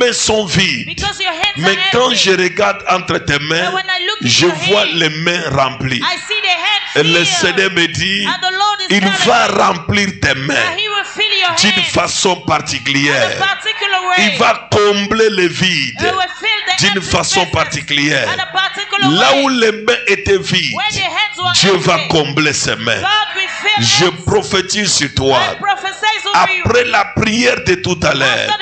mains sont vides. Mais quand je regarde entre tes mains, je vois les mains remplies. Et le Seigneur me dit, il va remplir tes mains d'une façon particulière. Il va combler les vides d'une façon particulière. Là où les mains étaient vides, Dieu va combler ses mains. Je prophétise sur toi, après la prière de tout à l'heure,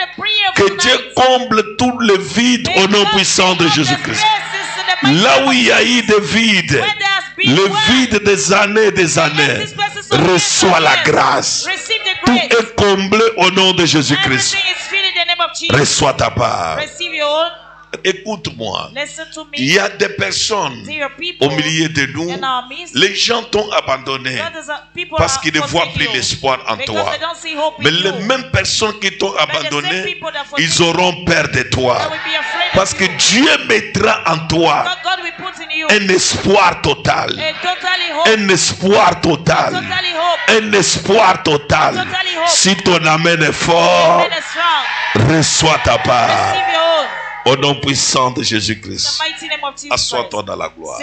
que Dieu comble tous les vides au nom puissant de Jésus-Christ. Là où il y a eu des vides, le vide des années, reçois la grâce. Tout est comblé au nom de Jésus-Christ. Reçois ta part. Écoute-moi, il y a des personnes au milieu de nous, les gens t'ont abandonné parce qu'ils ne voient plus l'espoir en toi. Mais les mêmes personnes qui t'ont abandonné, ils auront peur de toi. Parce que Dieu mettra en toi un espoir total. Un espoir total. Un espoir total. Si ton amen est fort, reçois ta part. Au nom puissant de Jésus-Christ. Assois-toi dans la gloire.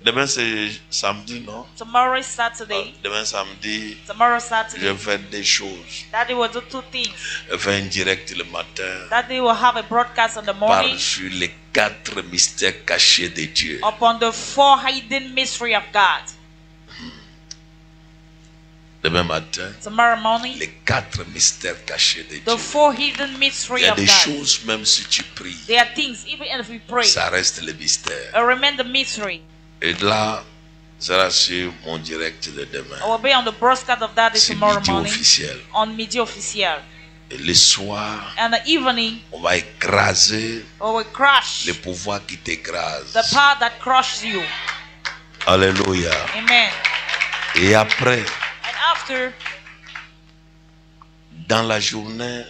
Demain c'est samedi, non? Tomorrow is Saturday. Demain samedi, Tomorrow Saturday. je vais faire des choses. Daddy will do two things. Je vais faire un direct le matin. Daddy will have a broadcast in the morning. Par sur les 4 mystères cachés de Dieu. Upon the 4 hidden mystery of God. Demain matin, tomorrow morning, les 4 mystères cachés de Dieu. The 4 hidden mystery Il y a of des God. choses même si tu pries. There are things even if we pray. Ça reste le mystère. Remain the mystery. Et là, ça sera sur mon direct de demain. I will be on the broadcast of that tomorrow midi morning. Officiel. On midi officiel. Et le soir, and the evening, on va écraser we will crush le pouvoir qui t'écrase. the power that crushes you. Alléluia. Amen. Et après, And after, dans la journée,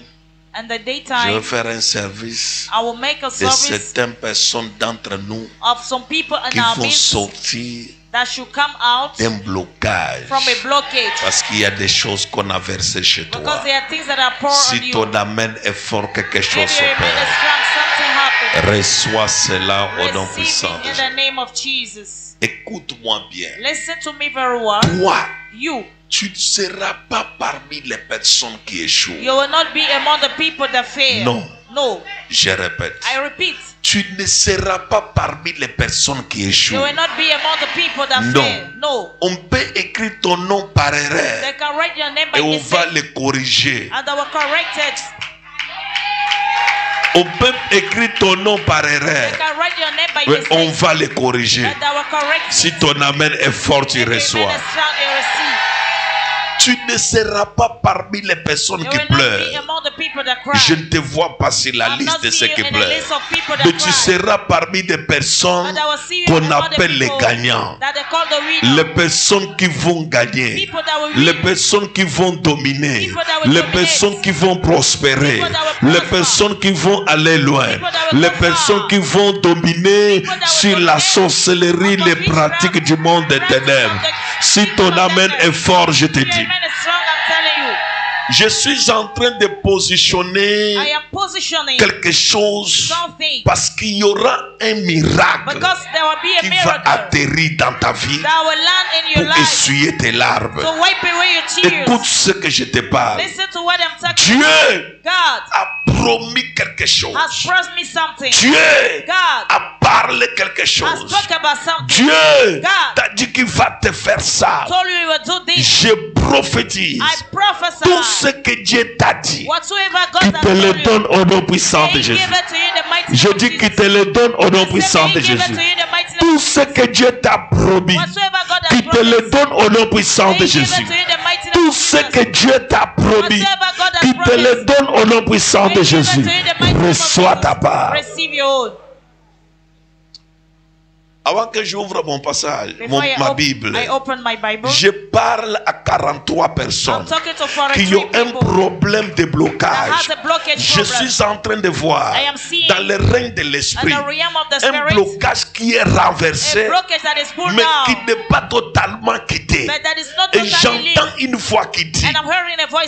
and the je daytime, vais faire un service I will make a de service certaines personnes d'entre nous of some people in qui our vont midst sortir that should come out d'un blocage. from a blockage. Parce qu'il y a des choses qu'on a versées chez toi. Because there are things that are poured on Si you. ton amen est fort, quelque chose Maybe se your amen is passe. strong, something happens. Reçois cela au nom Receive puissant it de in Jésus. the name of Jesus. Écoute-moi bien. Listen to me very well. Toi, You tu ne seras pas parmi les personnes qui échouent. will not be among the people that fail. Non. No. Je répète. I repeat. Tu ne seras pas parmi les personnes qui échouent. You will not be among the people that Non. fail. No. On peut écrire ton nom par erreur They can write your name by et on va mistake, le corriger. and they will correct it. On peut écrire ton nom par They erreur can write your name by et on mistake, va le corriger. and they will correct it. Si ton amen est fort, tu If your amen reçois. is strong, you receive. Tu ne seras pas parmi les personnes You qui will not be pleurent. among the people that cry. Je ne te vois pas sur la I'll liste not de see ceux you qui in the pleurent. list of people that Mais tu cry. seras parmi des personnes But I will see you qu'on among the appelle les people gagnants. that they call the winner. Les personnes qui vont gagner. People that will Les win. personnes qui vont dominer. People that will Les dominate. personnes qui vont prospérer. People that will Les prosper. personnes qui vont aller loin. People that will Les go personnes far. qui vont dominer People that will sur la dominate. sorcellerie, les pratiques du monde des ténèbres. Si ton amen est fort, je te Your dis. amen is strong, I'm telling you. Je suis en train de positionner I am positioning quelque chose something parce qu'il y aura un miracle because there will be a qui va miracle atterrir dans ta vie that will land in your pour life essuyer tes larmes. to wipe away your tears. Écoute ce que je te parle. Listen to what I'm talking Dieu about. God a promis quelque chose. has promised me something. Dieu God a parlé quelque has chose. spoken about something. Dieu God t'a dit qu'il va te faire ça. told you he will do this. Je prophétise. I prophesy Tout ce que Dieu t'a dit, whatsoever God qu'il has te le told you, donne au nom puissant de He Jésus. give it to you in the mighty Je name of dis qu'il Jesus. te le donne au nom I puissant said, de He give it Jésus. to you in the mighty name Tout of ce que Dieu t'a promis, whatsoever God has qu'il te le promised. donne au nom puissant de He give it Jésus. to you in the mighty name Tout of ce Jesus. que Dieu t'a promis, Whatever God has qu'il te le promised, donne au nom puissant He de give it Jésus. to you in the mighty name of Reçois ta Jesus. part. Receive your own. Avant que j'ouvre mon passage, Before ma Bible, I open my Bible, je parle à 43 personnes I'm talking to qui 43 ont un people problème de that blocage. has a blockage Je problem. suis en train de voir I am seeing dans le règne de in l'esprit the realm of the un spirit blocage qui est renversé, mais qui n'est pas totalement quitté. Et j'entends une voix qui dit,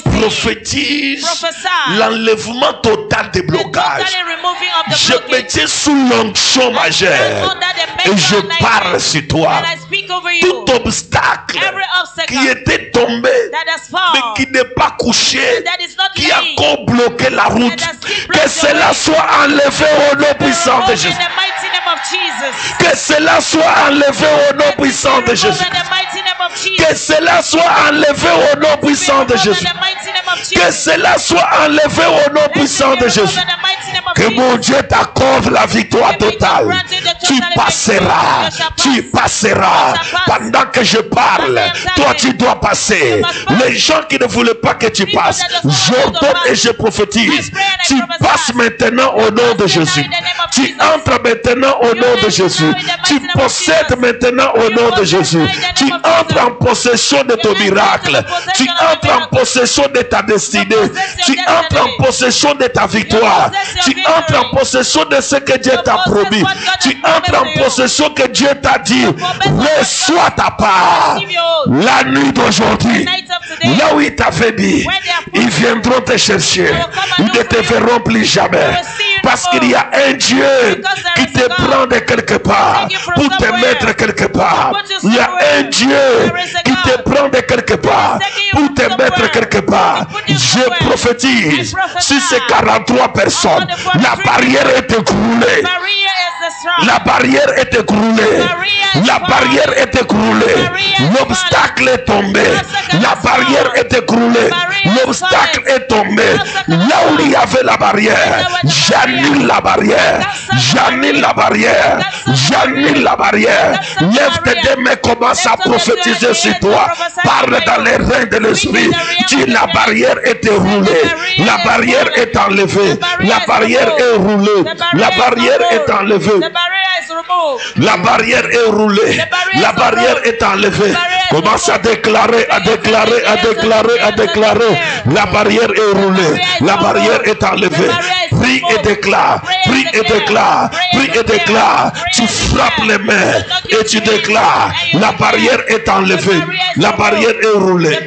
prophétise l'enlèvement total des blocages. Je me tiens sous l'onction majeure et je parle sur toi. Tout obstacle qui était tombé, mais qui n'est pas couché, qui a encore bloqué la route, que cela soit enlevé au nom puissant de Jésus. Que cela soit enlevé au nom puissant de Jésus. Que cela soit enlevé au nom puissant de Jésus. Que cela soit enlevé au nom puissant de Jésus. Que mon Dieu t'accorde la victoire totale. Tu passeras. Tu passeras. Pendant que je parle, toi tu dois passer. Les gens qui ne voulaient pas que tu passes, j'ordonne et je prophétise. Tu passes maintenant au nom de Jésus. Tu entres maintenant au nom de Jésus. Tu possèdes maintenant au nom de Jésus. Tu entres en possession de ton miracle. Tu entres en possession de ta destinée. Tu entres en possession de ta victoire. Tu entres en possession de ce que Dieu t'a promis. Tu entres en possession que Dieu t'a dit. Reçois ta part. La nuit d'aujourd'hui, là où il t'avait mis, ils viendront te chercher. Ils ne te verront plus jamais. Parce qu'il y a un Dieu qui te prend de quelque part pour te mettre quelque part. Il y a un Dieu qui te prend de quelque part pour te mettre quelque part. Je prophétise sur ces 43 personnes. La barrière est écroulée. La barrière est écroulée. La barrière est écroulée. L'obstacle est tombé. La barrière est écroulée. L'obstacle est tombé. Là où il y avait la barrière, j'annule la barrière. J'annule la barrière. J'annule la barrière. Lève tes deux mains, commence à prophétiser sur toi. Parle dans les reins de l'esprit. Dis, la barrière est roulée. La barrière est enlevée. La barrière est roulée. La barrière est enlevée. La barrière est roulée. La barrière est enlevée. Commence à déclarer, à déclarer, à déclarer, à déclarer. La barrière est roulée. La barrière est enlevée. Prie et déclare. Prie et déclare. Prie et déclare. Tu frappes les mains et tu déclares. La barrière est enlevée. La barrière est roulée.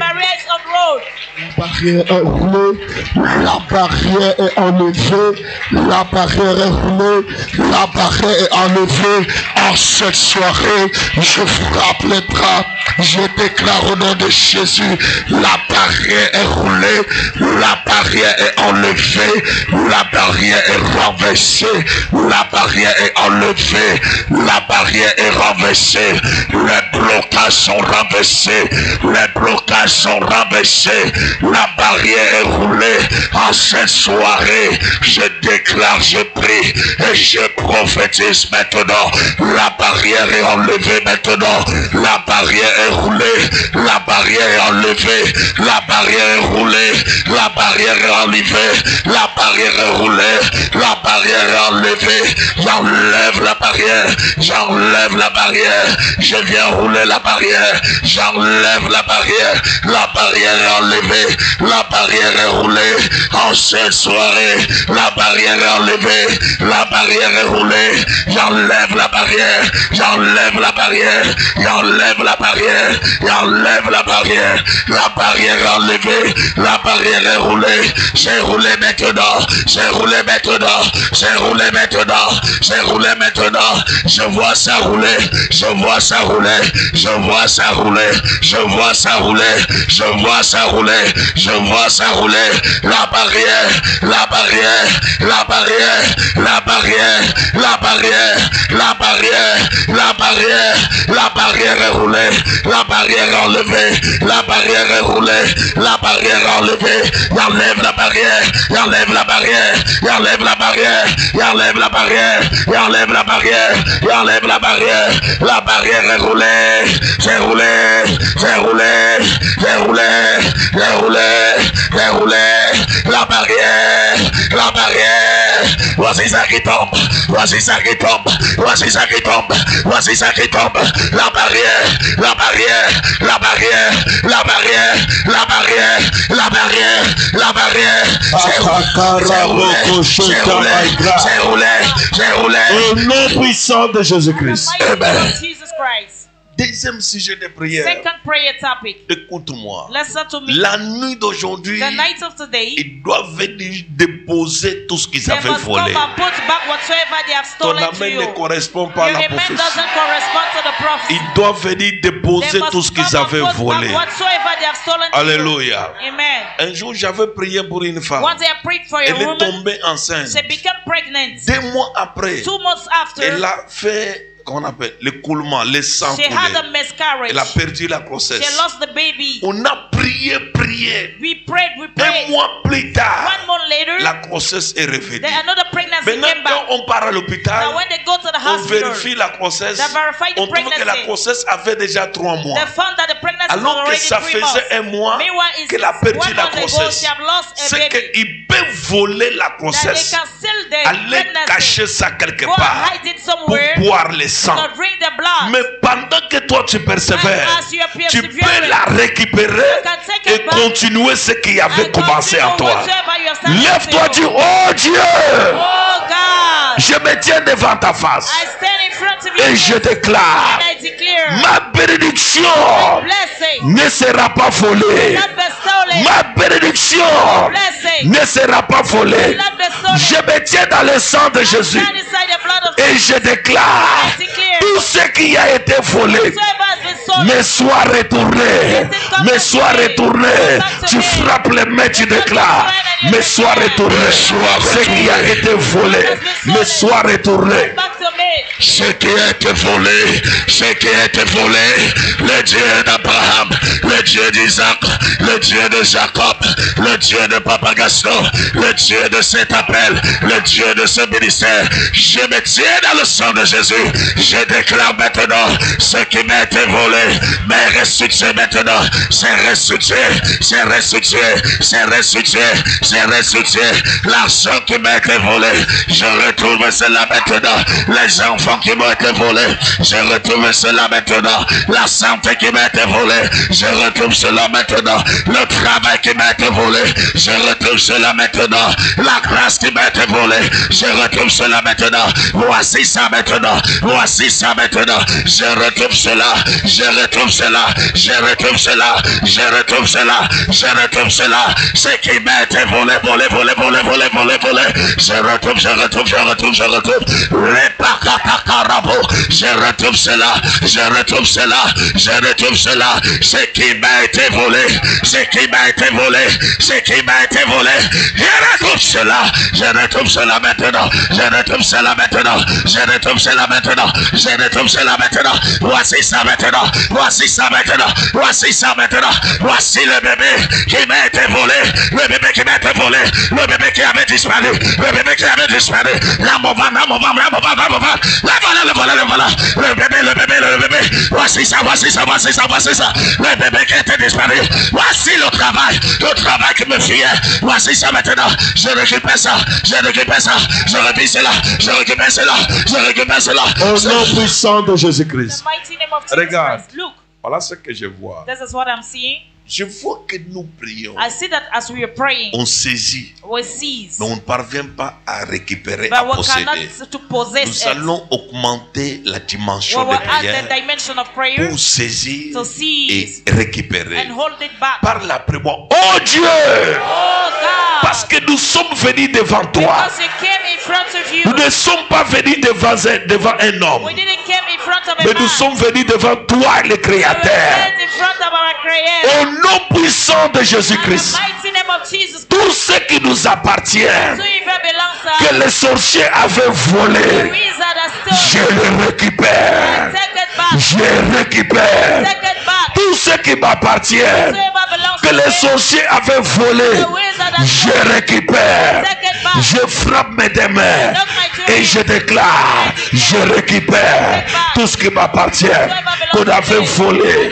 La barrière est roulée, la barrière est enlevée, la barrière est roulée, la barrière est enlevée. En cette soirée, je frappe les bras, je déclare au nom de Jésus, la barrière est roulée, la barrière est enlevée, la barrière est renversée, la barrière est enlevée, la barrière est renversée, les blocages sont renversés, les blocages sont renversés. La barrière est roulée. En cette soirée, je déclare, je prie et je prophétise maintenant. La barrière est enlevée maintenant. La barrière est roulée. La barrière est enlevée. La barrière est roulée. La barrière est enlevée. La barrière est roulée. La barrière est enlevée. J'enlève la barrière. J'enlève la barrière. Je viens rouler la barrière. J'enlève la barrière. La barrière est enlevée. La barrière est roulée. En cette soirée, la barrière est enlevée. La barrière est roulée. J'enlève la barrière. J'enlève la barrière. J'enlève la barrière. J'enlève la barrière. La barrière est enlevée. La barrière est roulée. C'est roulé maintenant. C'est roulé maintenant. C'est roulé maintenant. C'est roulé maintenant. Je vois ça rouler. Je vois ça rouler. Je vois ça rouler. Je vois ça rouler. Je vois ça rouler. Je vois ça rouler. La barrière, la barrière, la barrière, la barrière, la barrière, la barrière, la barrière, la barrière est roulée. La barrière est enlevée. La barrière est roulée. La barrière est enlevée. J'enlève la barrière. J'enlève la barrière. J'enlève la barrière. J'enlève la barrière. J'enlève la barrière. J'enlève la barrière. La barrière est roulée. C'est roulé. C'est roulé. C'est roulé. C'est roulé. C'est roulé. La barrière. La barrière. Voici ça qui tombe. Voici ça qui tombe. Voici ça qui tombe. Voici ça qui tombe. La barrière. La barrière. La barrière. La barrière. La barrière. La barrière. La barrière. J'ai roulé. J'ai roulé. Au nom puissant de Jésus-Christ. Amen. Jesus Christ. Deuxième sujet de prière. Second prayer topic. Écoute-moi. Listen to me. La nuit d'aujourd'hui, The night of today, ils doivent venir déposer tout ce qu'ils they avaient must come volé. and put back whatsoever they have Ton stolen to amen you. ne correspond pas à Your la amen prophétie. doesn't correspond to the prophecy. Ils doivent venir They déposer must tout ce qu'ils come and avaient put volé. back whatsoever they have stolen to you. Alléluia. Amen. Un jour, j'avais prié pour une femme. One day I prayed for a Elle est woman. tombée enceinte. She became pregnant. 2 mois après, 2 months after, elle a fait, comment on appelle, l'écoulement, les sangs she had a coulés. miscarriage. Elle a perdu la She grossesse. lost the baby. On a prié. We prayed. 1 mois plus tard, 1 month later, la grossesse est revenue. another pregnancy Maintenant, came back. quand on part à Now l'hôpital, when they go to the on hospital, vérifie la grossesse. they verify the On trouve que la pregnancy. grossesse avait déjà 3 mois. They found that the pregnancy was Alors que already ça 3 months. faisait 1 mois Meanwhile, it's qu'elle a perdu 1 la month ago, grossesse. she have lost a C'est baby. qu'il peut voler la That they grossesse, can steal the aller pregnancy, cacher ça quelque go part and hide it pour somewhere, boire le sang. to drink the blood. Mais pendant que toi tu persévères, And as you are tu persevering, peux la récupérer can take et it back continuer ce qui avait and commencé en continue toi. whatsoever you have started Lève-toi, to dis, do. oh Dieu, Oh God, je me tiens devant ta face I stand in front of you et je déclare, and I declare ma bénédiction blessing ne sera pas volée. not be stolen. Ma bénédiction Blessing ne sera pas volée. not be stolen. Je me tiens dans le sang de Jésus Stand inside the blood of et je déclare, I declare tout ce qui a été volé whatsoever has been stolen. me soit retourné, me soit retourné. Tu frappes les mains, tu déclares, me soit retourné. Ce qui a été volé, me soit retourné. Back to me. Ce qui a été volé, ce qui a été volé, le Dieu d'Abraham, le Dieu d'Isaac, le Dieu de Jacob, le Dieu de Papa Gaston, le Dieu de cet appel, le Dieu de ce ministère. Je me tiens dans le sang de Jésus. Je déclare maintenant ce qui m'a été volé, mais restitué maintenant. C'est restitué, c'est restitué, c'est restitué, c'est restitué. L'argent qui m'a été volé, je retrouve cela maintenant. Les enfants qui m'ont été volés, je retrouve cela maintenant. La santé qui m'a été volée, je retrouve cela maintenant. Le travail qui m'a été volé, je retrouve cela maintenant. La grâce qui m'a été volée, je retrouve cela maintenant. Voici ça maintenant. Voici ça maintenant. Je retrouve cela. Je retrouve cela. Je retrouve cela. Je retrouve cela. Je retrouve cela. Ce qui m'a été volé, volé, volé, volé, volé, volé, volé. Je retrouve, je retrouve, je retrouve, je retrouve. Je retrouve cela. Je retrouve cela. Je retrouve cela. Ce qui m'a été volé. Ce qui m'a été volé. Ce qui m'a été volé. Je retrouve cela. Je retrouve cela maintenant. Je retrouve cela maintenant. Je retrouve cela maintenant. Je retrouve cela maintenant. Voici ça maintenant. Voici ça maintenant. Voici ça maintenant. Voici le bébé qui m'a été volé. Le bébé qui m'a été volé. Le bébé qui avait disparu. Le bébé qui avait disparu. La mauvaise, la mauvaise, la mauvaise, la mauvaise. La voilà, le voilà, le voilà. Le bébé, le bébé, le bébé. Voici ça, voici ça, voici ça, voici ça. Le bébé qui était disparu. Voici le travail qui me fuyait. Voici ça maintenant. Je récupère ça. Je récupère ça. Je récupère cela. Je récupère cela. Je récupère cela. Au nom puissant de Jésus-Christ. The mighty name of Jesus Regarde. Christ. Look, Voilà ce que je vois. this is what I'm seeing. Je vois que nous prions. I see that as we are praying, On saisit, we seize, mais on ne parvient pas à récupérer, but à we posséder. cannot to possess Nous it. allons augmenter la We dimension will de add prière the dimension of prayer pour saisir to seize et récupérer. and hold it back. Par la prière. Oh Dieu! Oh God, Parce que nous sommes venus devant toi. because we came in front of you. Nous ne sommes pas venus devant un homme. We didn't come in front of a Mais man. nous sommes venus devant toi, le We were Créateur. sent in front of our Creator. Au nom puissant de In Jésus-Christ. the mighty name of Jesus, Tout ce qui nous appartient, whoever belongs to que us, les sorciers avaient the volé, wizard has je stolen. le récupère. Take it back. Je récupère. Take it back. Tout ce qui m'appartient, Whoever belongs que to les me, sorciers avaient volé, the wizard has je stolen. récupère. Take it back. Je frappe mes deux mains Knock my two et je déclare, je récupère tout ce qui m'appartient, qu'on avait volé,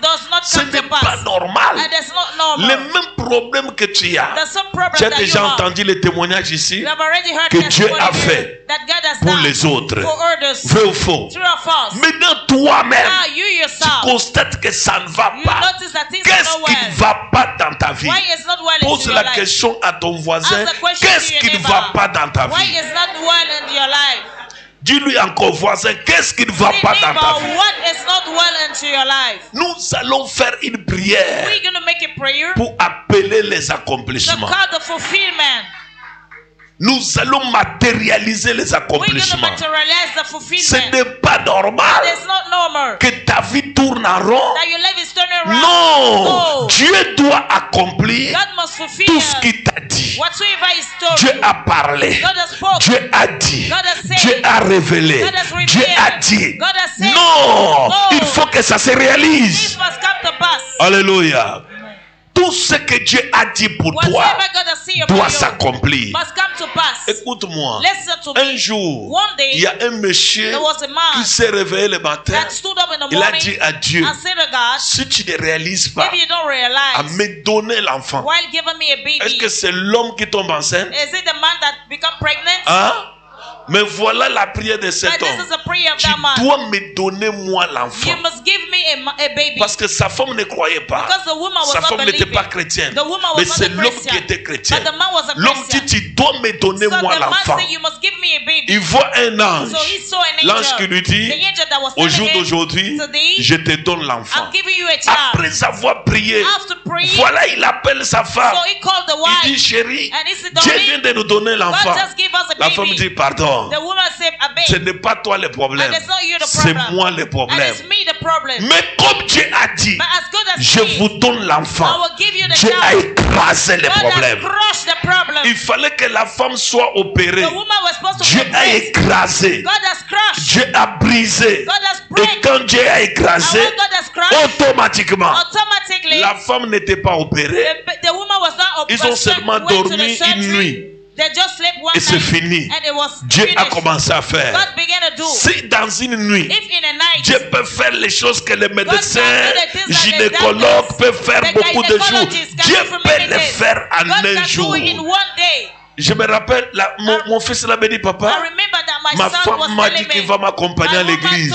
Ce n'est pas normal. Les mêmes problèmes que tu as. Tu as déjà entendu les témoignages ici que Dieu a fait pour les autres. Vrai ou faux? Maintenant, toi-même, tu constates que ça ne va pas. Qu'est-ce qui ne va pas dans ta vie? Pose la question à ton voisin. Qu'est-ce qui ne va pas dans ta vie? Dis-lui encore, voisin, qu'est-ce qui ne va pas dans ta vie? Nous allons faire une prière pour appeler les accomplissements. Nous allons matérialiser les accomplissements. Ce n'est pas normal que ta vie tourne en rond. Non, Dieu doit accomplir tout ce qu'il t'a dit. Dieu a parlé, Dieu a dit, Dieu a révélé, Dieu a dit. Non, il faut que ça se réalise. Alléluia. Tout ce que Dieu a dit pour toi doit s'accomplir. Écoute-moi. Un jour, il y a un monsieur qui s'est réveillé le matin. Il a dit à Dieu, si tu ne réalises pas à me donner l'enfant, est-ce que c'est l'homme qui tombe enceinte? Hein? Mais voilà la prière de cet homme. Tu dois me donner moi l'enfant. Parce que sa femme ne croyait pas. Sa femme n'était pas chrétienne. Mais c'est l'homme qui était chrétien. L'homme dit, tu dois me donner moi l'enfant. Il voit un ange. L'ange qui lui dit, au jour d'aujourd'hui, je te donne l'enfant. Après avoir prié, voilà, il appelle sa femme. Il dit, chérie, Dieu vient de nous donner l'enfant. La femme dit, pardon. Ce n'est pas toi le problème, c'est moi le problème. Mais comme Dieu a dit, je vous donne l'enfant, Dieu a écrasé le problème. Il fallait que la femme soit opérée. Dieu a écrasé, Dieu a brisé. Et quand Dieu a écrasé, automatiquement, la femme n'était pas opérée. Ils ont seulement dormi une nuit. Et c'est fini. Dieu a commencé à faire. Si dans une nuit, Dieu peut faire les choses que les médecins, gynécologues peuvent faire beaucoup de jours, Dieu peut les faire en un jour. Je me rappelle, mon fils m'a dit, papa, ma femme m'a dit qu'il va m'accompagner à l'église.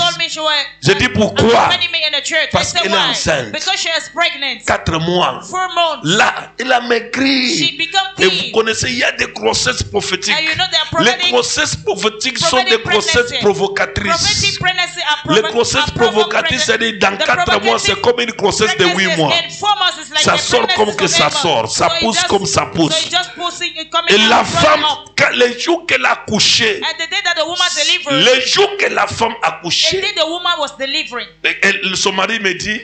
J'ai dit pourquoi? Parce qu'elle est enceinte. 4 mois. Là, elle a maigri. Et vous connaissez, il y a des grossesses prophétiques. Les grossesses prophétiques sont des grossesses provocatrices. Les grossesses provocatrices, c'est-à-dire dans 4 mois, c'est comme une grossesse de 8 mois. Ça sort comme que ça sort. Ça pousse comme ça pousse. Et la femme, les jours qu'elle a couché, le jour que la femme a couché, son mari me dit,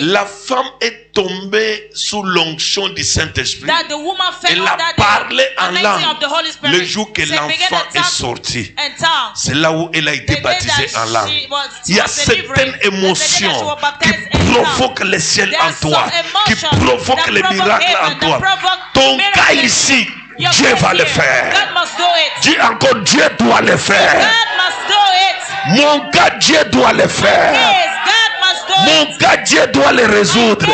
la femme est tombée sous l'onction du Saint-Esprit. Elle a parlé en langue le jour que l'enfant est sorti. C'est là où elle a été baptisée en langue. Il y a certaines émotions qui provoquent le ciel en toi, qui provoquent les miracles en toi. Ton cas ici, Dieu va le faire. Dis encore, Dieu doit le faire. Mon gars, Dieu doit le faire. Mon gars, Dieu doit le résoudre.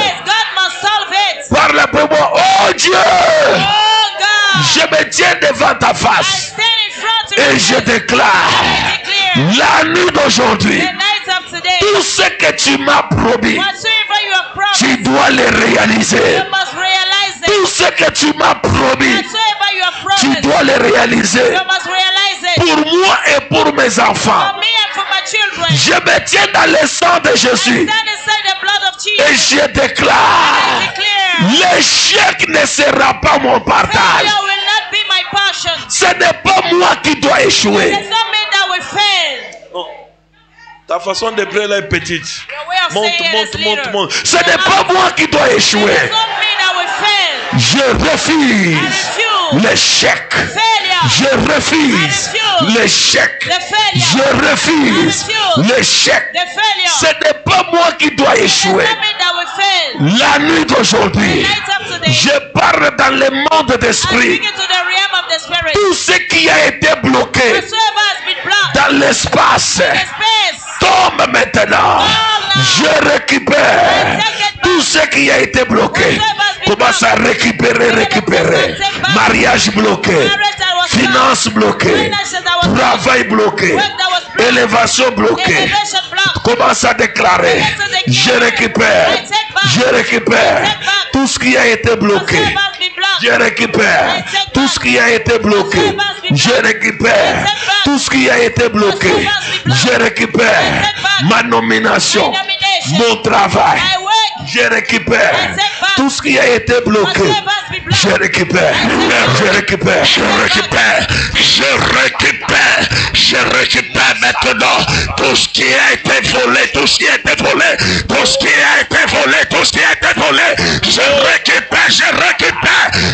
Parle pour moi. Oh Dieu, je me tiens devant ta face et je déclare la nuit d'aujourd'hui, tout ce que tu m'as promis, tu dois le réaliser. Tout ce que tu m'as promis, tu dois le réaliser. Pour moi et pour mes enfants. Je me tiens dans le sang de Jésus. Et je déclare, l'échec ne sera pas mon partage. Ce n'est pas moi qui dois échouer. Ta façon de prier là est petite. Monte. Ce n'est pas moi qui dois échouer. Je refuse l'échec. Je refuse l'échec. Je refuse l'échec. Ce n'est pas moi qui dois échouer. La nuit d'aujourd'hui, je parle dans le monde d'esprit. Tout ce qui a été bloqué dans l'espace tombe maintenant. Je récupère tout ce qui a été bloqué. Commence à récupérer. Mariage bloqué. Finances bloquées. Travail bloqué. Élévation bloquée. Commence à déclarer. Je récupère tout ce qui a été bloqué. Je récupère tout ce qui a été bloqué. Je récupère tout ce qui a été bloqué. Je récupère ma nomination, mon travail. Je récupère tout ce qui a été bloqué. Je récupère maintenant tout ce qui a été volé, tout ce qui a été volé.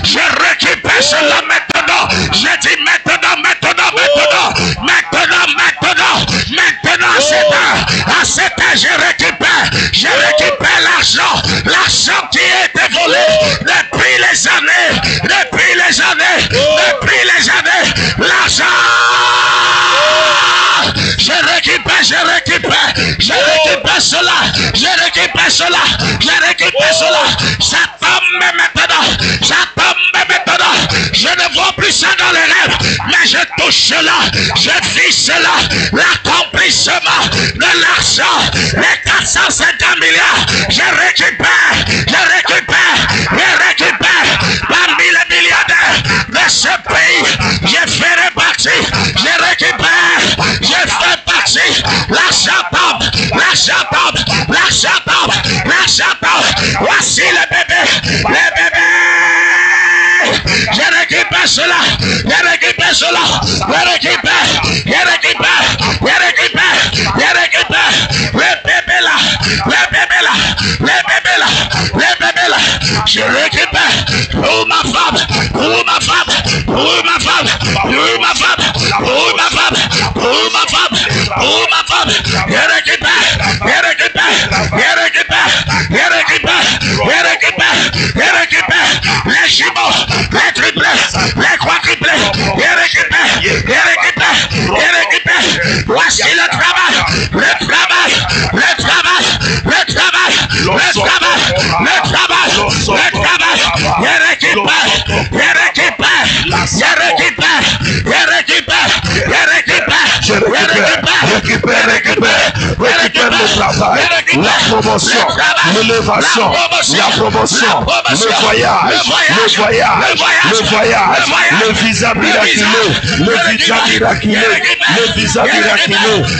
Je récupère cela maintenant. Je dis maintenant, à cette heure, je récupère l'argent qui a été volé depuis les années, l'argent. Je récupère cela. Ça tombe maintenant. Je ne vois plus ça dans les rêves, mais je touche cela. Je vis cela. L'accomplissement de l'argent, les 450 milliards. Je récupère. Parmi les milliardaires de ce pays, je ferai partie. Je récupère. Je fais partie. L'argent tombe. Voici les bébés. Je récupère cela. Les bébés là. Je récupère pour ma femme. Je récupère. Les jumeaux, les triplés, les quadruplés. Je récupère. Voici le travail. Je récupère le travail, la promotion, l'élévation, la promotion, le voyage, le visa miraculeux,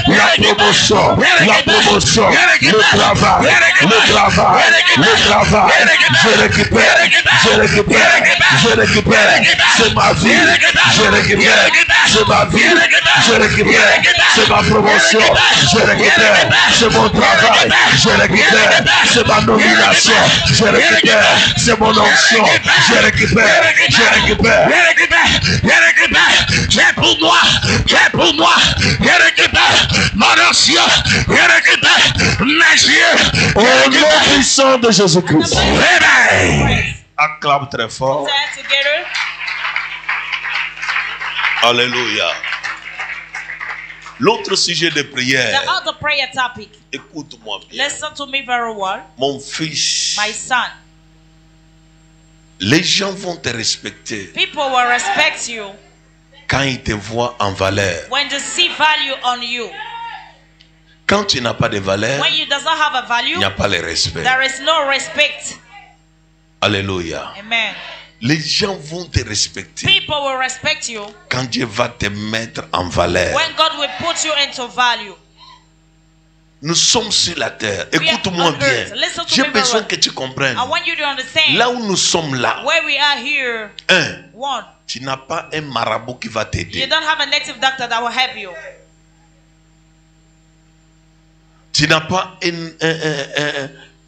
la promotion, le travail, je récupère, c'est ma vie, c'est ma promotion, je récupère, c'est mon travail, je récupère, c'est ma nomination, je récupère, c'est mon onction, je récupère, j'ai pour moi, je récupère mon onction, je récupère mes yeux, au nom puissant de Jésus-Christ. Acclame très fort. Alléluia. L'autre sujet de prière. The other prayer topic. Écoute-moi bien. Listen to me very well. Mon fils. My son. Les gens vont te respecter. People will respect you. Quand ils te voient en valeur. When they see value on you. Quand tu n'as pas de valeur. When you does not have a value. Il n'y a pas le respect. There is no respect. Alléluia. Amen. Les gens vont te respecter. People will respect you. Quand Dieu va te mettre en valeur. When God will put you into value. Nous sommes sur la terre. Écoute-moi bien. J'ai besoin que tu comprennes. Là où nous sommes là. Where we are here. One. Tu n'as pas un marabout qui va t'aider. You don't have a native doctor that will help you. Tu n'as pas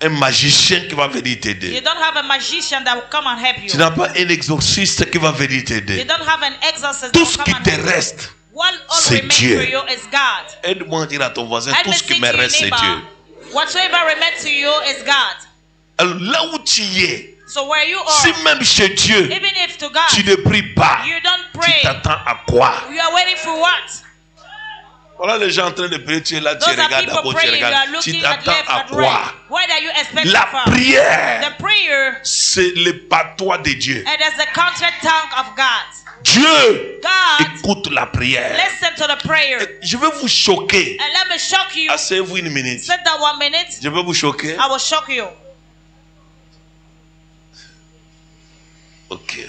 un magicien qui va venir t'aider. You don't have a magician that will come and help you. Tu n'as pas un exorciste qui va venir t'aider. You don't have an exorcist. Tout ce qui te reste, c'est Dieu. Aide-moi à dire à ton voisin, tout ce qui me reste, c'est Dieu. Whatsoever remains to you is God. Alors là où tu es, so where you are, si même chez Dieu, even if to God, tu ne pries pas, you don't pray, tu t'attends à quoi? You are waiting for what? Voilà les gens en train de prier, tu es là, tu regardes d'abord, tu regardes. Tu t'attends à quoi? La prière, c'est le patois de Dieu. Dieu écoute la prière. Je vais vous choquer. Asseyez-vous une minute. Je vais vous choquer. Ok.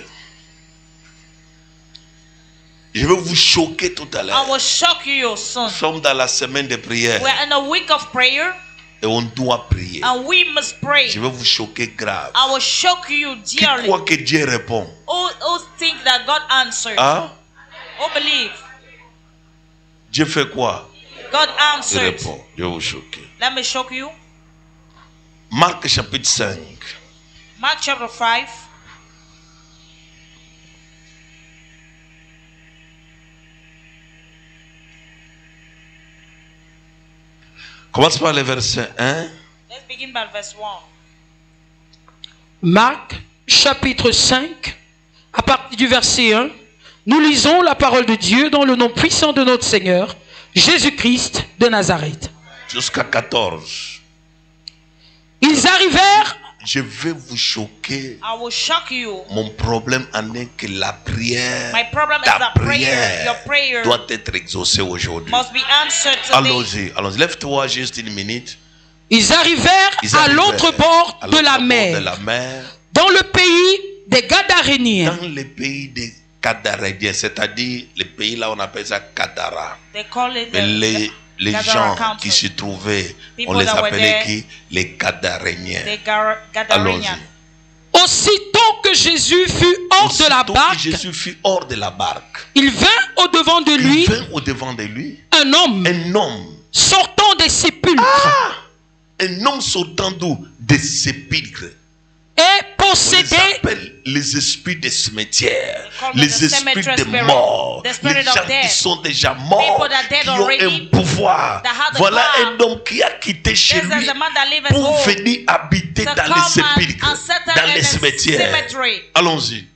Je vais vous choquer tout à l'heure. Nous sommes dans la semaine de prière. Et on doit prier. Je vais vous choquer grave. Qui croit que Dieu répond? Hein? Dieu fait quoi? Il répond. Je vais vous choquer. Marc chapitre 5. Mark chapter 5. Commence par le verset 1. Let's begin by verse 1. Marc, chapitre 5, à partir du verset 1, nous lisons la parole de Dieu dans le nom puissant de notre Seigneur, Jésus-Christ de Nazareth. Jusqu'à 14. Ils arrivèrent. Je vais vous choquer. I will shock you. Mon problème en est que la prière, My problem is that your prayer doit être exaucée aujourd'hui. Must be answered today. Allons-y, allons-y. Lève-toi juste une minute. Ils arrivèrent à l'autre bord de la mer, dans le pays des Gadaréniens. Dans le pays des Gadaréniens, c'est-à-dire le pays là on appelle ça Gadara. Mais les gens qui se trouvaient, on les appelait qui? Les Gadaréniens. Allons-y. Aussitôt que Jésus fut hors de la barque, il vint au-devant de lui, un homme sortant des sépulcres. Un homme sortant d'où? Des sépulcres. Et possédé. On les appelle les esprits des cimetières, les esprits des morts, les gens qui sont déjà morts, qui ont un pouvoir. Voilà un homme qui a quitté chez lui pour venir habiter dans les sépulcres, dans les cimetières. Allons-y.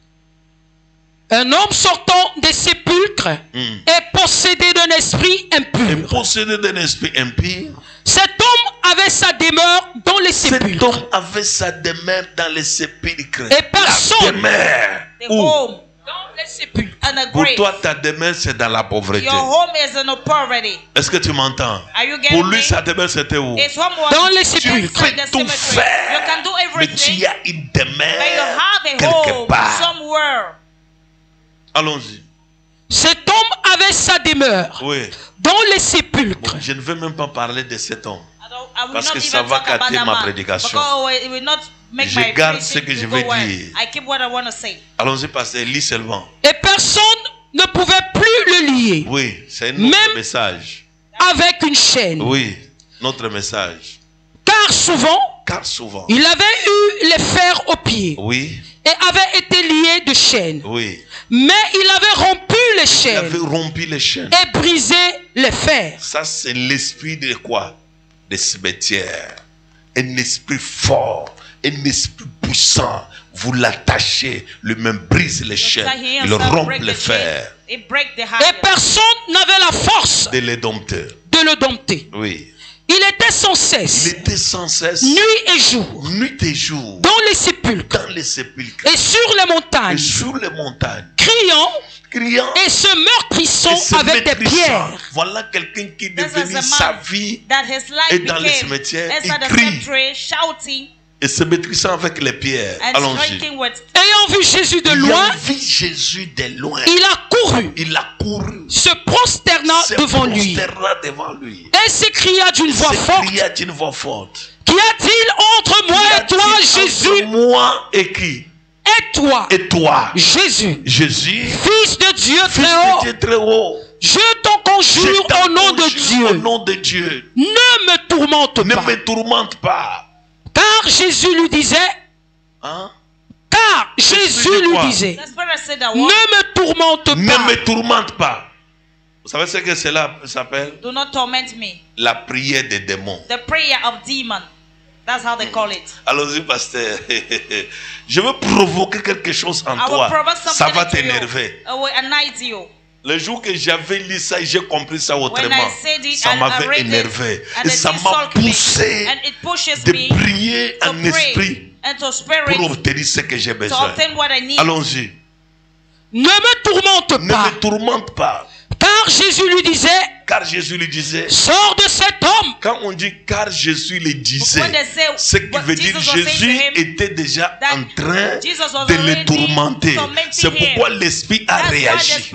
Un homme sortant des sépulcres est possédé d'un esprit impur. Possédé d'un esprit impur. Cet homme avait sa demeure dans les sépulcres. Cet homme avait sa demeure dans les sépulcres. Et personne. La demeure. Où? Dans les sépulcres. Pour toi, ta demeure, c'est dans la pauvreté. Est-ce que tu m'entends? Pour lui, sa demeure, c'était où? Dans les sépulcres. Tu peux tout faire. Mais tu as une demeure quelque part. Allons-y. Cet homme avait sa demeure dans les sépulcres. Bon, je ne veux même pas parler de cet homme. Parce que ça va gâter ma prédication. Je garde ce que je vais dire. Allons-y, pasteur, lis seulement. Et personne ne pouvait plus le lier. Oui, c'est notre message. Avec une chaîne. Oui, notre message. Car souvent, il avait eu les fers aux pieds. Oui. Et avait été lié de chaînes. Oui. Mais il avait rompu les chaînes. Il avait rompu les chaînes. Et brisé les fers. Ça, c'est l'esprit de quoi? Des cimetières. Un esprit fort. Un esprit puissant. Vous l'attachez. Lui-même brise les chaînes. Il rompt les fers. Et personne n'avait la force de le dompter. Oui. Il était sans cesse. Nuit et jour. Dans les sépulcres. Et sur les montagnes. Criant. Et se meurtrissant avec des pierres. Voilà quelqu'un qui devenu sa vie et dans les cimetières. Il crie. Et se maîtrisant avec les pierres. Allons-y. Ayant vu Jésus de loin, il a couru. Se prosterna devant lui. Et s'écria d'une voix forte. Qu'y a-t-il entre moi et toi, Jésus? Moi et qui? Et toi, Jésus, Fils de Dieu très haut. Je t'en conjure au nom de Dieu. Ne me tourmente pas. Car Jésus lui disait, ne me tourmente pas. Vous savez ce que cela s'appelle? Do not torment me. La prière des démons. The prayer of demon. That's how they call it. Allons-y, pasteur. Je veux provoquer quelque chose en toi. Ça va t'énerver. Le jour que j'avais lu ça et j'ai compris ça autrement, ça m'avait énervé. Et ça m'a poussé de prier en esprit pour obtenir ce que j'ai besoin. Allons-y. Ne me tourmente pas. Ne me tourmente pas. Car Jésus lui disait, sors de cet homme. Quand on dit car Jésus le disait, ce qui veut dire Jésus était déjà en train de le tourmenter. C'est pourquoi l'esprit a réagi.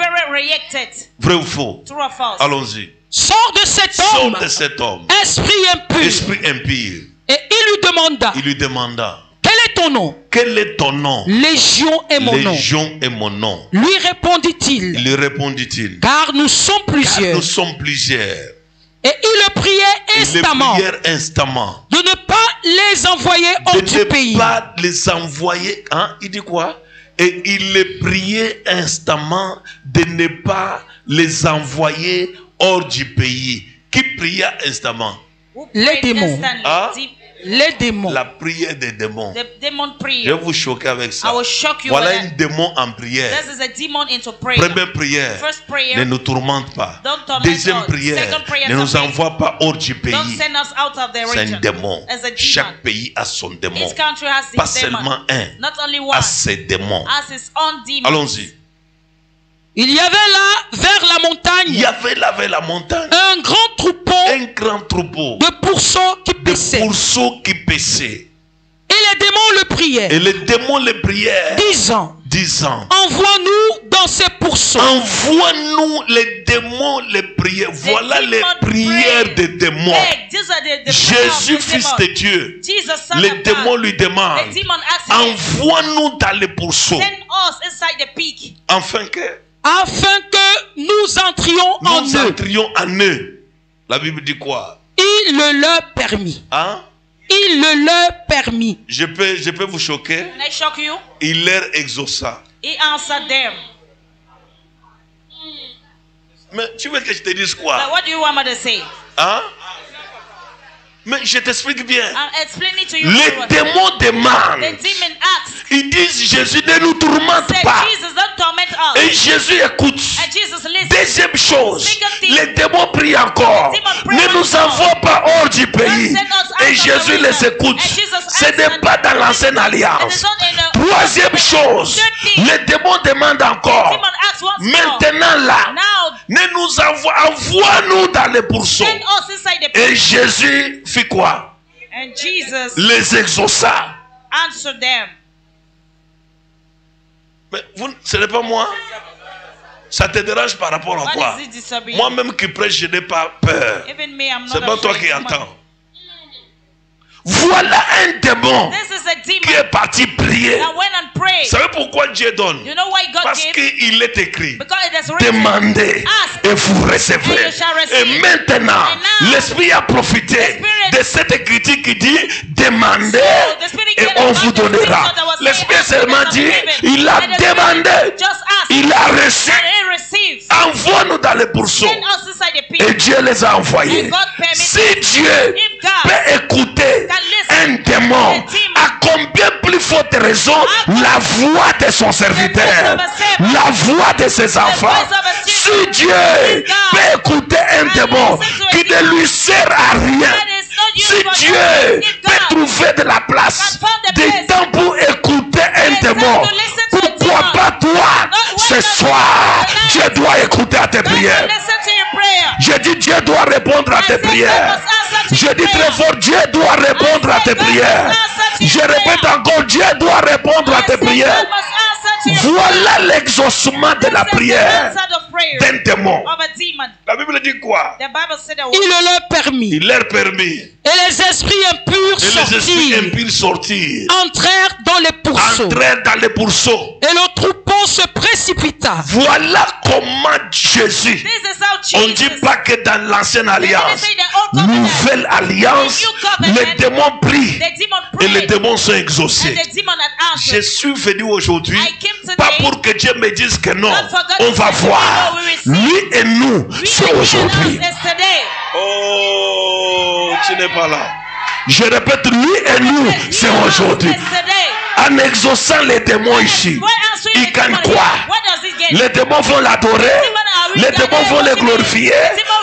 Vrai ou faux? Allons-y. Sors de cet homme. Esprit impur. Esprit impur. Et il lui demanda. Quel est ton nom? Quel est ton nom? Légion est mon nom. Légion est mon nom. Lui répondit-il. Car nous sommes plusieurs. Et il le priait instamment. De ne pas les envoyer hors du pays. De ne pas les envoyer. Hein? Il dit quoi? Et il le priait instamment de ne pas les envoyer hors du pays. Qui pria instamment? Les démons. Hein? Les démons. La prière des démons. Je vais vous choquer avec ça. Voilà un démon en prière. Première prière, ne nous tourmente pas. Deuxième prière, ne nous envoie pas hors du pays. C'est un démon. Chaque pays a son démon. Pas seulement un. A ses démons. Allons-y. Il y avait là vers la montagne. Il y avait là vers la montagne. Un grand troupeau. De pourceaux qui paissaient. Et les démons le priaient. Disant. Envoie-nous dans ces pourceaux. Envoie-nous, les démons les prières. Voilà les prières des démons. Jésus, fils de Dieu, les démons lui demandent, envoie-nous dans les pourceaux. Afin que nous entrions en eux. La Bible dit quoi? Il le leur permit. Hein? Il le leur permit. Je peux vous choquer? Il leur exauça. Mais tu veux que je te dise quoi? Hein? Mais je t'explique bien. Les démons demandent. Ils disent Jésus ne nous tourmente pas. Et Jésus écoute. Deuxième chose, les démons prient encore. Ne nous envoie pas hors du pays. Et Jésus les écoute. Ce n'est pas dans l'ancienne alliance. Troisième chose, les démons demandent encore. Maintenant là, ne nous envoie-nous dans les pourceaux. Et Jésus fit quoi? Les exauça. Mais vous, ce n'est pas moi. Ça te dérange par rapport à quoi? Moi-même qui prêche, je n'ai pas peur. C'est pas toi qui entends. Voilà un démon qui est parti prier. Vous savez pourquoi Dieu donne? Parce qu'il est écrit, demandez et vous recevrez. Et maintenant, l'Esprit a profité de cette écriture qui dit, demandez et on vous donnera. L'Esprit seulement dit, il a demandé, il a reçu. Envoie-nous dans les pourceaux. Et Dieu les a envoyés. Si Dieu peut écouter un démon, à combien plus forte raison la voix de son serviteur, la voix de ses enfants? Si Dieu peut écouter un démon qui ne lui sert à rien, si Dieu peut trouver de la place, du temps pour écouter un démon, pourquoi pas toi? Ce soir, Dieu doit écouter à tes prières. Je dis Dieu doit répondre à tes prières. Je dis très fort, Dieu doit répondre à tes prières. Je répète encore, Dieu doit répondre à tes prières. Voilà l'exaucement de la prière d'un démon. La Bible dit quoi? Il leur permit. Et les esprits impurs sortirent. Entrèrent dans les pourceaux. Et le troupeau se précipita. Voilà comment Jésus. On ne dit pas que dans l'ancienne alliance, nouvelle alliance, les démons prient et les démons sont exaucés. Je suis venu aujourd'hui pas pour que Dieu me dise que non, on va voir. Lui et nous, c'est aujourd'hui. Oh, tu n'es pas là. Je répète, lui et nous, c'est aujourd'hui. En exaucant les démons ici, ils gagnent quoi? Les démons vont l'adorer. les démons vont les glorifier.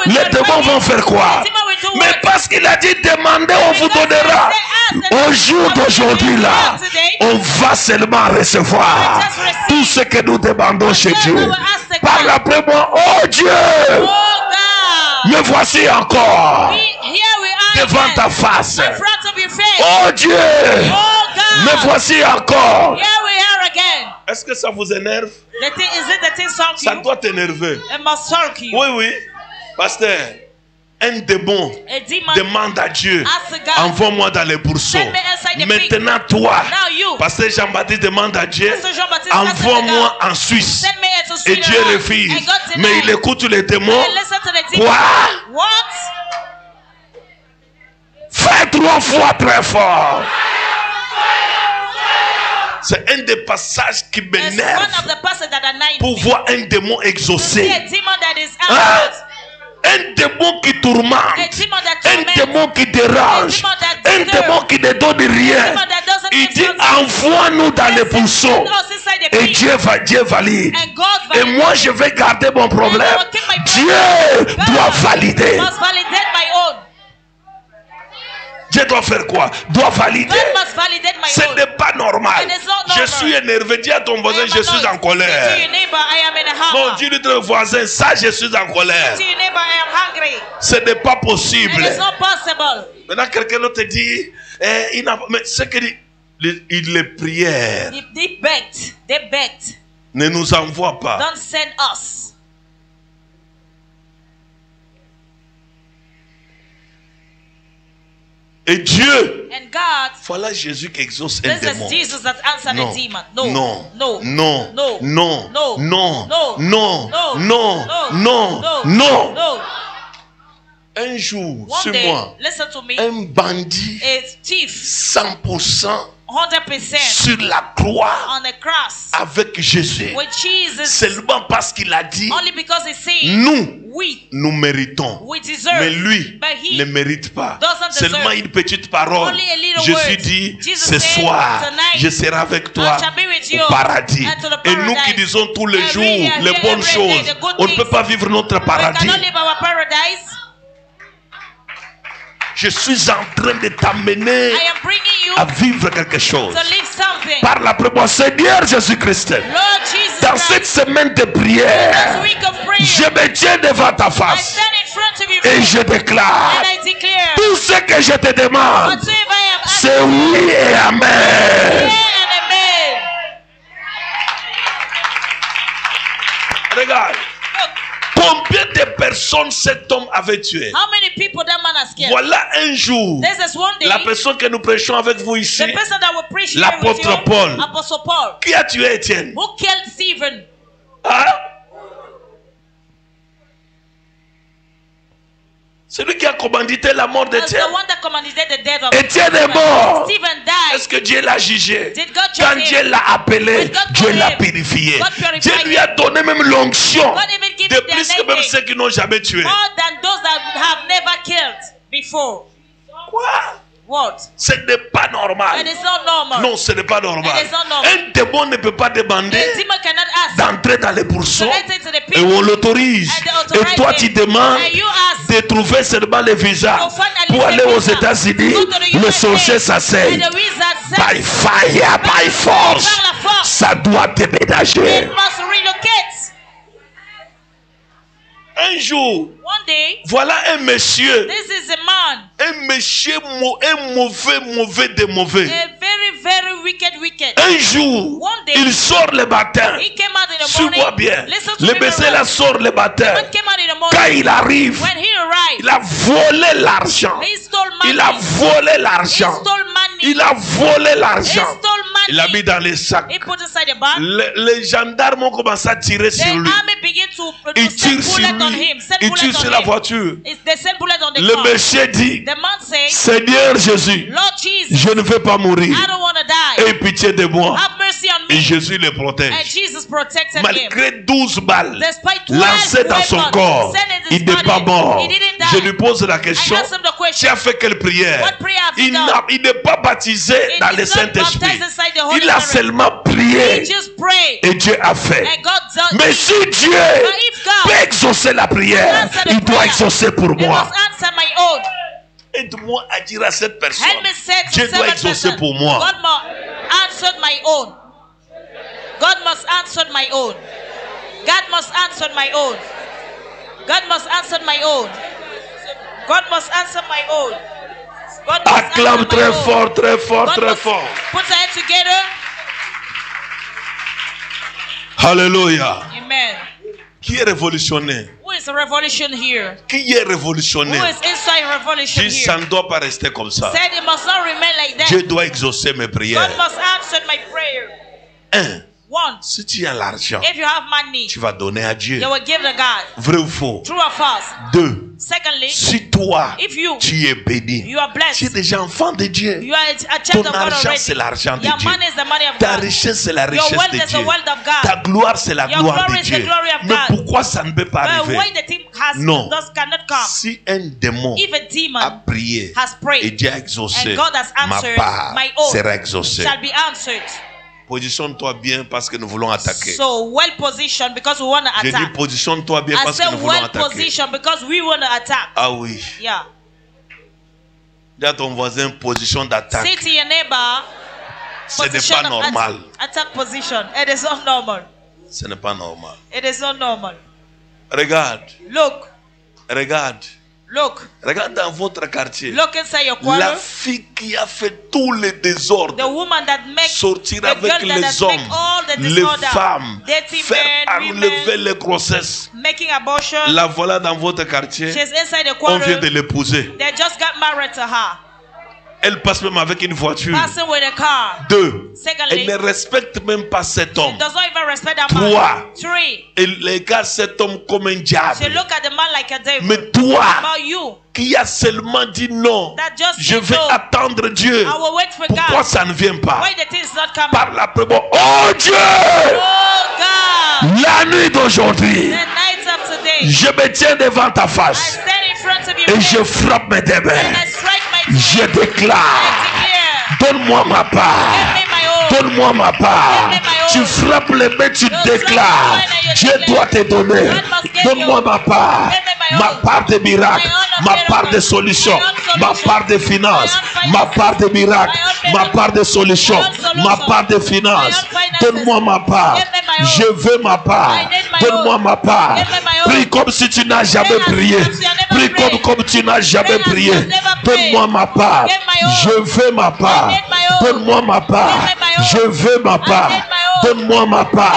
Les démons vont faire quoi? Mais parce qu'il a dit demandez, on vous donnera. Au jour d'aujourd'hui là, on va seulement recevoir tout ce que nous demandons chez Dieu. Parle après moi, oh Dieu, me voici encore devant ta face. Oh Dieu, me voici encore. Est-ce que ça vous énerve? Ça doit t'énerver. Oui, oui. Pasteur, un démon demande à Dieu, envoie-moi dans les bourseaux. Maintenant toi, Pasteur Jean-Baptiste demande à Dieu, envoie-moi en Suisse. Et Dieu refuse. Mais il écoute les démons. Quoi? Fais 3 fois très fort. C'est un des passages qui m'énerve pour voir un démon exaucé. Un démon qui tourmente, un démon qui dérange, un démon qui ne donne rien. Il dit envoie-nous dans les bourseaux. Et Dieu valide. Et moi je vais garder mon problème. Dieu doit valider. Dieu doit faire quoi? Doit valider. Ce n'est pas normal. Je suis énervé. Dis à ton voisin, je suis en colère. Non, dis à ton voisin, ça, je suis en colère. Ce n'est pas possible. Maintenant, quelqu'un d'autre te dit, mais ce qu'il dit, il les prière. Ne nous envoie pas. Don't send us. Et Dieu, and God, voilà Jésus qui exauce un démon. Jesus that answered Non, the demon. non, No, non, no, non, no, non, no, non, no, non, no, non, no, non. no. Un jour, One c'est day, moi, listen to me, un bandit a thief 100% 100% sur la croix on the cross avec Jésus. with Jesus, Seulement parce qu'il a dit, only because he said nous méritons. we deserve, Mais lui but he ne mérite pas. doesn't deserve. Seulement une petite parole. Only a little Jésus word. dit, Jesus ce said, soir, tonight, je serai avec toi I shall be with you au paradis. and to the Et nous qui paradise. disons tous les And jours we are les here bonnes every choses, day, the good on ne peut things. pas vivre notre We paradis. cannot live our paradise. Je suis en train de t'amener I am bringing you à vivre quelque chose. to live something. Parle après moi, Seigneur Jésus-Christ. Lord Jesus Dans Christ, cette semaine de this prière, week of prayer, je me tiens devant ta I face stand in front of you et je déclare, and I declare, tout ce que je te demande, whatsoever I am asking, c'est oui et amen. yeah and amen. Regarde, Look, combien de personnes cet homme avait tué? how many people that man has killed? Voilà un jour, This is one day, la personne que nous prêchons avec vous ici, the person that will preach here with l'apôtre you, Paul. Apostle Paul, qui a tué Étienne? who killed Stephen. Hein? Celui qui a commandité la mort That's d'Étienne. the one that commanded the death of Étienne est Stephen. mort. Stephen died. Est-ce que Dieu l'a jugé? Did God Quand judge Dieu him? l'a appelé, When God Dieu called l'a him, purifié. God purified Dieu lui a donné même l'onction God even gave de him plus their que même name. ceux qui n'ont jamais tué. More than those that have never killed before. Quoi? What? Ce n'est pas normal. It is not normal. Non, ce n'est pas normal. It is not normal. Un démon ne peut pas demander A demon cannot ask d'entrer dans les bourseaux to enter into the et pit. on l'autorise. And they authorize Et toi, him. tu demandes And you ask de trouver seulement les visas to find a pour little aller aux visa. États-Unis. Go to the Le USA. sorcier s'asseye. And the wizard said, By fire, by force. par la force. Ça doit déménager. it must relocate. Un jour, One day, voilà un monsieur. this is a man, Un monsieur, un mauvais de mauvais. a very, very wicked. Un jour, One day, il sort le matin. He came out in the Suis-moi morning. bien. Listen to Le me monsieur very là well. sort le matin. Man came out in the Quand morning. il arrive, When he arrived, il a volé l'argent. he stole money. Il a volé He l'argent. stole money. Il a volé He l'argent. stole money. Il l'a mis dans les sacs. He put inside the bag. Les gendarmes ont commencé à tirer The sur lui. army began to Ils send tirent sur bullet on lui. him. Send Ils bullet tirent on sur la him. voiture. They send bullet on the Le car. monsieur dit, The man says, Seigneur Jésus, Lord Jesus, je ne veux pas mourir. I don't want to die. Aie pitié de moi. Have mercy on Et me. Jésus le And protège. Jesus protected him. Malgré 12 balles Despite 12 lancées dans son weapons corps, sent in his il n'est body, pas mort. he didn't die. Je lui pose la I question. asked him the Tu question. as fait quelle prière? What prayer have you Il done? n'est pas baptisé He dans is le not Saint-Esprit. baptized inside the Holy Il a Spirit. seulement prié prié et Dieu a fait. Mais si Dieu peut exaucer la prière, il doit exaucer pour moi. Aide-moi à dire à cette personne, Dieu doit exaucer pour moi. God must answer my own. God must answer my own. God must answer my own. God must answer my own. God must answer my own. Acclame très fort, très fort, très fort. Put your hands together. Alléluia. Amen. Qui est révolutionné? Who is a revolution here? Qui est révolutionné? Who is inside revolution Dis, ça here? ne doit pas rester comme ça. Said it must not remain like that. Dieu doit exaucer mes prières. God must answer my prayer. 1. One, Si tu as l'argent, if you have money, tu vas donner à Dieu. you will give to God. Vrai ou faux? True or false? 2. Secondly, Si toi, if you tu es béni, you are tu es blessed, déjà enfant de Dieu. you are a Ton child of God argent, already. c'est l'argent de Your Dieu. money is the money of Ta God. richesse, c'est la Your richesse wealth de is the Dieu. wealth of God. Ta gloire, c'est la Your gloire glory de is the Dieu. glory of Mais God. pourquoi ça ne peut pas But arriver? why the thing Non. cannot come? Si un démon If a a demon prié has et prayed Dieu a exaucé, and God has ma answered, part my own sera exaucée. shall be answered. Positionne-toi bien parce que nous voulons attaquer. So well positioned because we want to J'ai dit attack. positionne-toi bien I parce que said nous voulons well attaquer. positioned because we want to attack. Ah oui. Yeah. Dis à ton voisin position d'attaque. Say to your neighbor, Ce n'est position pas of normal. attack position. It is not normal. Ce n'est pas normal. It is not normal. Regarde. Look. Regarde. Look. Regarde dans votre quartier. Look inside your La quarter. fille qui a fait tout le désordre. The woman that makes Sortir the avec girl that les has hommes, make all the les disorder, femmes, dating faire men, enlever women, les grossesses. making abortion. La voilà dans votre quartier. She's inside the On vient de quarter. l'épouser. They just got married to her. Elle passe même avec une voiture. Passing with a car. 2. Secondly, Elle ne respecte même pas cet homme. does not even respect that 3. man. 3. Elle regarde cet homme comme un She diable. look at the man like a devil. Mais toi, About you, qui a seulement dit non, that just je said vais no. attendre Dieu. I will wait for Pourquoi God. ça ne vient pas? Why the thing's not coming? Par la prière. Oh Dieu! Oh God! La nuit d'aujourd'hui, The night of today, je me tiens devant ta I face stand in front of your et je face frappe mes deux and mains. I strike my Je feet. déclare, I declare, donne-moi ma part. give me my own. Donne-moi ma part. Tu frappes les mains, tu déclares. Dieu doit te donner. Donne-moi ma part. Ma part de miracle. Ma part de solution. Ma part de finance. Ma part de miracle. Ma part de solution. Ma part de finance. Donne-moi ma part. Je veux ma part. Donne-moi ma part. Prie comme si tu n'as jamais prié. Prie comme tu n'as jamais prié. Donne-moi ma part. Je veux ma part. Donne-moi ma part. Je veux ma part. Donne-moi ma part.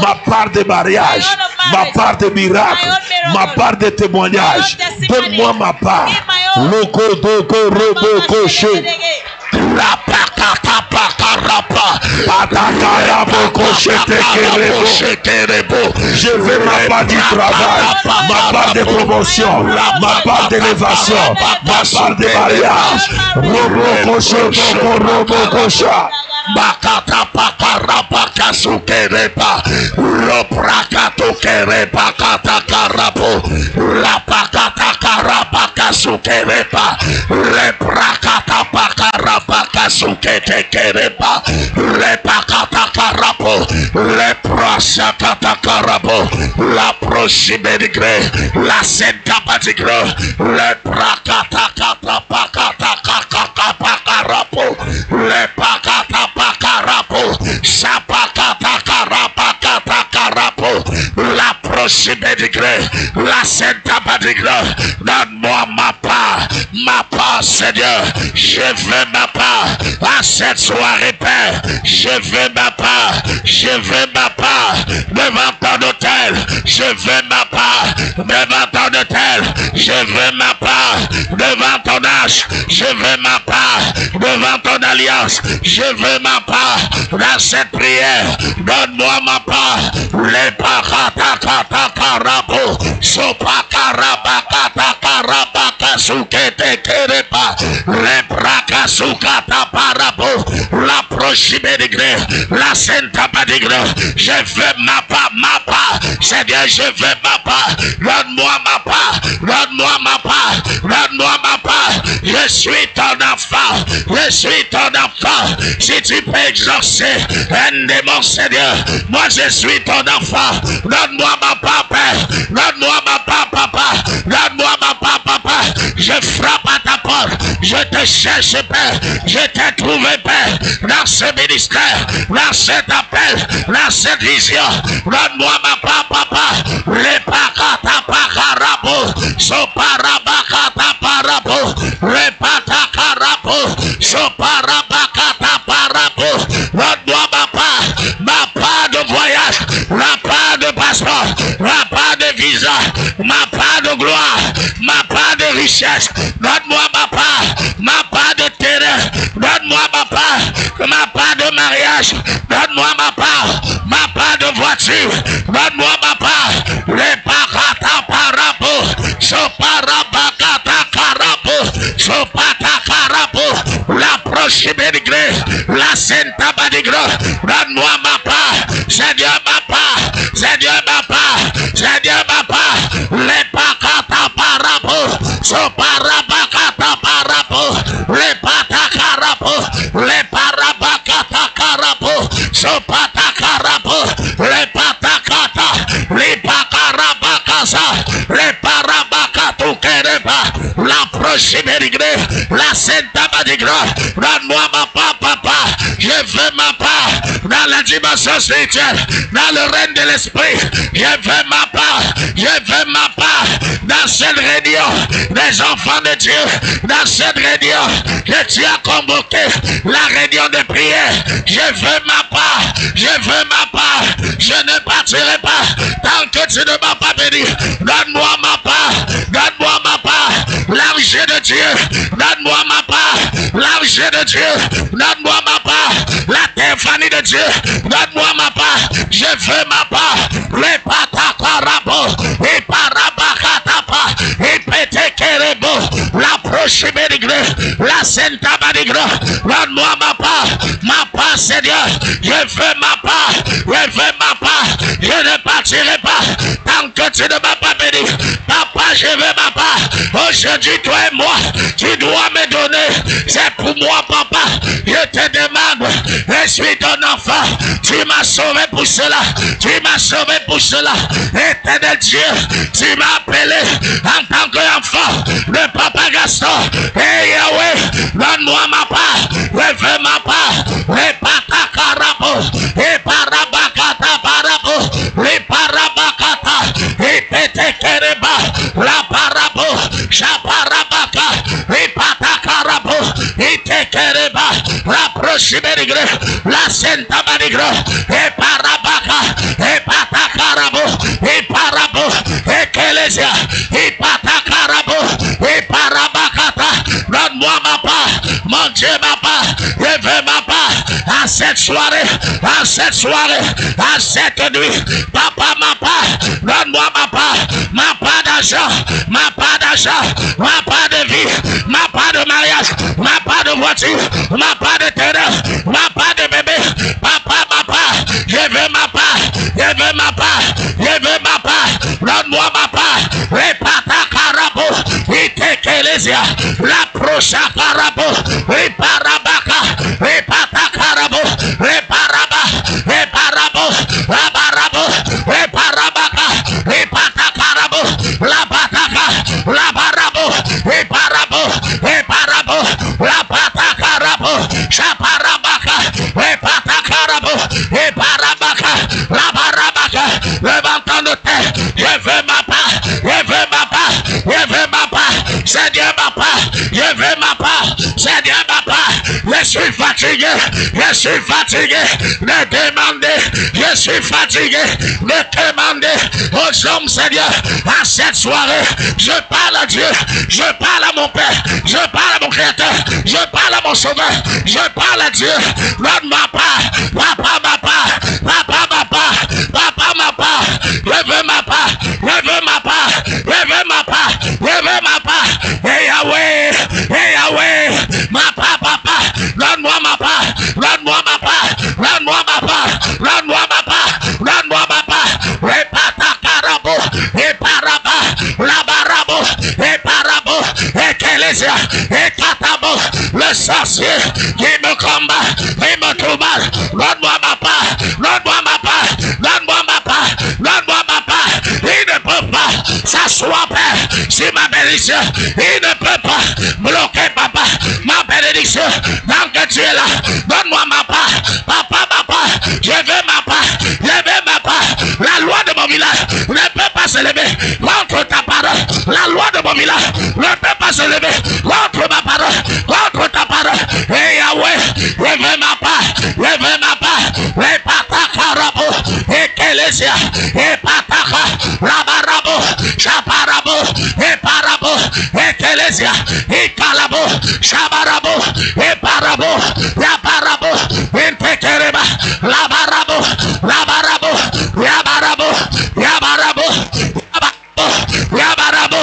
Ma part de mariage. Ma part de miracle. Ma part de témoignage. Donne-moi ma part. Loco dogo robo coché. Je veux ma part du travail, ma part de promotion, ma part d'élévation, ma part de mariage. Robo coché, robo coché. Bakata pakarapa kasukerepa Loprakato kerepa katakarapo La pakata karapa kasukerepa Leprakata pakarapa kasukete kerepa Lepakata karapo Leprasakata karapo La prochimedigre La senta patigre Leprakata katapakata kakakapakarapo Lepakata pakarapo, sapakata karapakata karapo, la prochaine degré, la sainte degré, donne-moi ma part, Seigneur, je veux ma part, à cette soirée, Père, je veux ma part, devant ton hôtel, je veux ma part, devant ton hôtel, je veux ma part, devant ton âge, je veux ma part, devant ton alliance, je veux ma part, dans cette prière, donne-moi ma part, les paratatatarapo, sopakarabakatakarabatasuketekerepa, les bras Makasukata parabo, la prochibédigré, la sainte padigre. Je veux ma part, Seigneur, je veux ma part. Donne-moi ma part, donne-moi ma part, donne-moi ma part. Je suis ton enfant, je suis ton enfant. Si tu peux exaucer un démon, Seigneur, moi je suis ton enfant. Donne-moi ma part, Père, donne-moi ma part, Papa, donne-moi ma part, Papa. Je frappe à ta porte, je te cherche, Père, je t'ai trouvé, Père, dans ce ministère, dans cet appel, dans cette vision. Donne-moi ma part, Papa. Les pakata pakarabo, soparabakata parabo, les patakarabo, soparabakata parabo. Donne-moi ma part de voyage, ma part de passeport, ma part de visa, ma part de gloire, ma part de richesse. Donne-moi ma part de terrain. Donne-moi ma part de mariage. Donne-moi ma part de voiture. Donne-moi ma part. Les pakata parabo, soparabakata karabo, sopata karabo, la prochibédigré, la sainte badigre. Donne-moi ma part, Seigneur ma part, Seigneur ma part, Seigneur ma part. Les pakata parabo, soparabakata parabo, les patakarabo, les parabakata karabo, sopata karabo, les patakata, les pakarabakasa, les parabakatu kereba, la prochibédigré, la sainte badigre. Donne-moi ma part, Papa. Je veux ma part dans la dimension spirituelle, dans le règne de l'esprit. Je veux ma part, je veux ma part dans cette réunion des enfants de Dieu, dans cette réunion que tu as convoqué, la réunion de prière. Je veux ma part, je veux ma part. Je ne partirai pas tant que tu ne m'as pas béni. Donne-moi ma part, donne-moi ma part. L'argent de Dieu, donne-moi ma part. L'argent de Dieu, donne-moi ma part. La Téphanie de Dieu, donne-moi ma part. Je veux ma part. Les patakarabo, et parabakatapa, et pétekerebo, la prochibédigré, la sainte badigre. Donne-moi ma part, Seigneur. Je veux ma part, je veux ma part. Je ne partirai pas tant que tu ne m'as pas béni. Papa, je veux ma part. Aujourd'hui, toi et moi, tu dois me donner. C'est pour moi, Papa. Je te demande, je suis ton enfant. Tu m'as sauvé pour cela. Tu m'as sauvé pour cela. Éternel Dieu, tu m'as appelé en tant qu'enfant de Papa Gaston. Et Yahweh, donne-moi ma part. Je veux ma part. Les patakarabo, et parabakata parabo, les parabakata, et petekereba, la parabo, chaparabaka, et patakarabo, et tekereba, la prochibédigré, la sainte badigre, et parabaka, et patakarabo, et parabo, et kélésia, et patakarabo, et parabakata. Donne-moi ma part, mon Dieu ma part, je veux ma part à cette soirée, à cette soirée, à cette nuit. Papa ma part, donne-moi ma part d'argent, ma part d'argent, ma part de vie, ma part de mariage, ma part de voiture, ma part de terrain, ma part de bébé. Papa ma part, je veux ma part, je veux ma part, je veux ma part. Donne-moi ma part. Les patakarabo, et tekelésia, la prochakarabo, et parabaka, et patakarabo, et paraba, et parabo, la barabo, et parabaka, et patakarabo, la pataka, la barabo, et parabo, et parabo, la patakarabo, chaparabaka, et patakarabo, et parabaka, la barabaka, le ventant de terre. Je veux ma part, je veux ma part, je veux ma part, Seigneur ma part, je veux ma part, Seigneur ma part. Je suis fatigué de demander, je suis fatigué de demander aux hommes, Seigneur, à cette soirée. Je parle à Dieu, je parle à mon Père, je parle à mon Créateur, je parle à mon Sauveur, je parle à Dieu. Donne ma part, papa ma part, papa ma part, papa ma part, je veux ma part, je veux ma part, je veux ma part, je veux ma part. Et Yahweh, ma part. qui me combat, qui me trouble. Donne-moi ma part, donne-moi ma part, donne-moi ma part, donne-moi ma part. Il ne peut pas s'asseoir, Père, sur ma bénédiction. Il ne peut pas bloquer, Papa, ma bénédiction. Tant que tu es là, donne-moi ma part, Papa, ma part. Je veux ma part, je veux ma part. La loi de mon village ne peut pas se lever contre ta parole. La loi de mon village ne peut pas se lever contre ma parole, contre ta parole. Et Yahweh, je veux ma part, je veux ma part. Et pataka rabo, et Kélésia, et pataka, rabarabo, chaparabo, et parabo, et Kélésia, et kalabo, chabarabo, et parabo, yabarabo, et tekereba, labarabo, labarabo, yabarabo, yabarabo, yabarabo,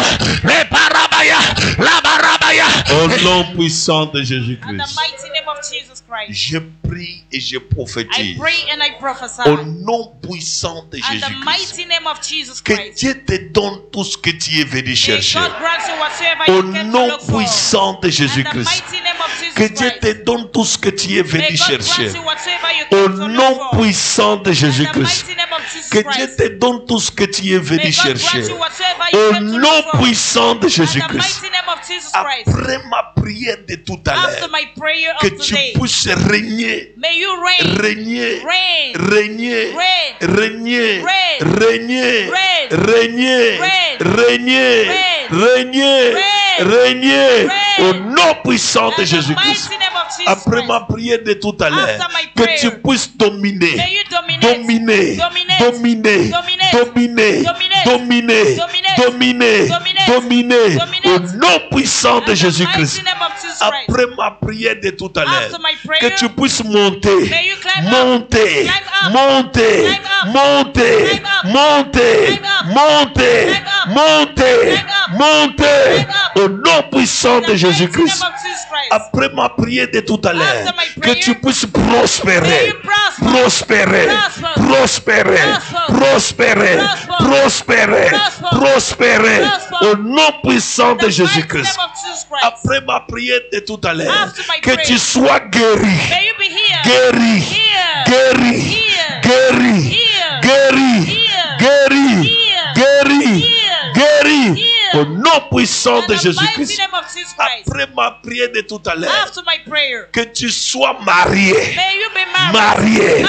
et parabaya, labarabaya. Au nom puissant de Jésus-Christ. In the mighty name of Jesus Christ. Je prie et je prophétise. I pray and I prophesy. Au nom puissant de In the Jésus-Christ. mighty name of Jesus Que Christ. Dieu te donne tout ce que tu es venu chercher. God grants you whatsoever Au you came to nom look for. puissant de In the Jésus-Christ. mighty name of Jesus Que Dieu Christ. te donne tout ce que tu es May venu God grant chercher. you whatsoever you Au came to look nom for. puissant de In the Jésus-Christ. mighty name of Jesus Que Dieu Christ. te donne tout ce que tu es May venu God grant chercher. you whatsoever you Au came to nom look for. puissant de In the Jésus-Christ. mighty name of Jesus Christ. Après ma prière de tout à After l'heure, my prayer que of tu today, puisses régner, may you reign, régner, reign, régner, reign, régner, reign, régner, reign, régner, reign, régner, reign, régner, reign, régner, reign. au nom puissant de In the Jésus-Christ. mighty name of Jesus Après Christ. ma prière de tout à l'heure, After my que prayer, tu puisses dominer, May you dominate, dominer, dominate, dominer, dominate, dominer, dominate, dominer, dominate, dominer, dominate, dominer, dominate. au nom puissant In de the Jésus-Christ. mighty name of Jesus Christ. Après ma prière de tout à l'heure, After my prayer, que tu puisses monter, may you climb up, monter, climb up, monter, climb up, monter, climb up, monter, climb up, monter, climb up, monter, climb up, monter, climb up. au nom puissant In de the mighty Jésus-Christ. name of Jesus Christ. Après ma prière de tout à l'heure, After my que prayer, tu puisses may prospérer, you prosper, prospérer, prosper, prospérer, prosper, prospérer, prosper, prospérer, prosper, prospérer, prosper. au nom puissant In de the Jésus-Christ. mighty name of Jesus Christ. Après ma prière de tout à l'heure, After my que prayer, tu sois guéri, may you be here, guéri, here, guéri, here, guéri, here, guéri, here, guéri, here, guéri, here, guéri, here. au nom puissant In de the mighty Jésus-Christ. name of Jesus Christ. Après ma prière de tout à l'heure, After my prayer, que tu sois marié, may you be married,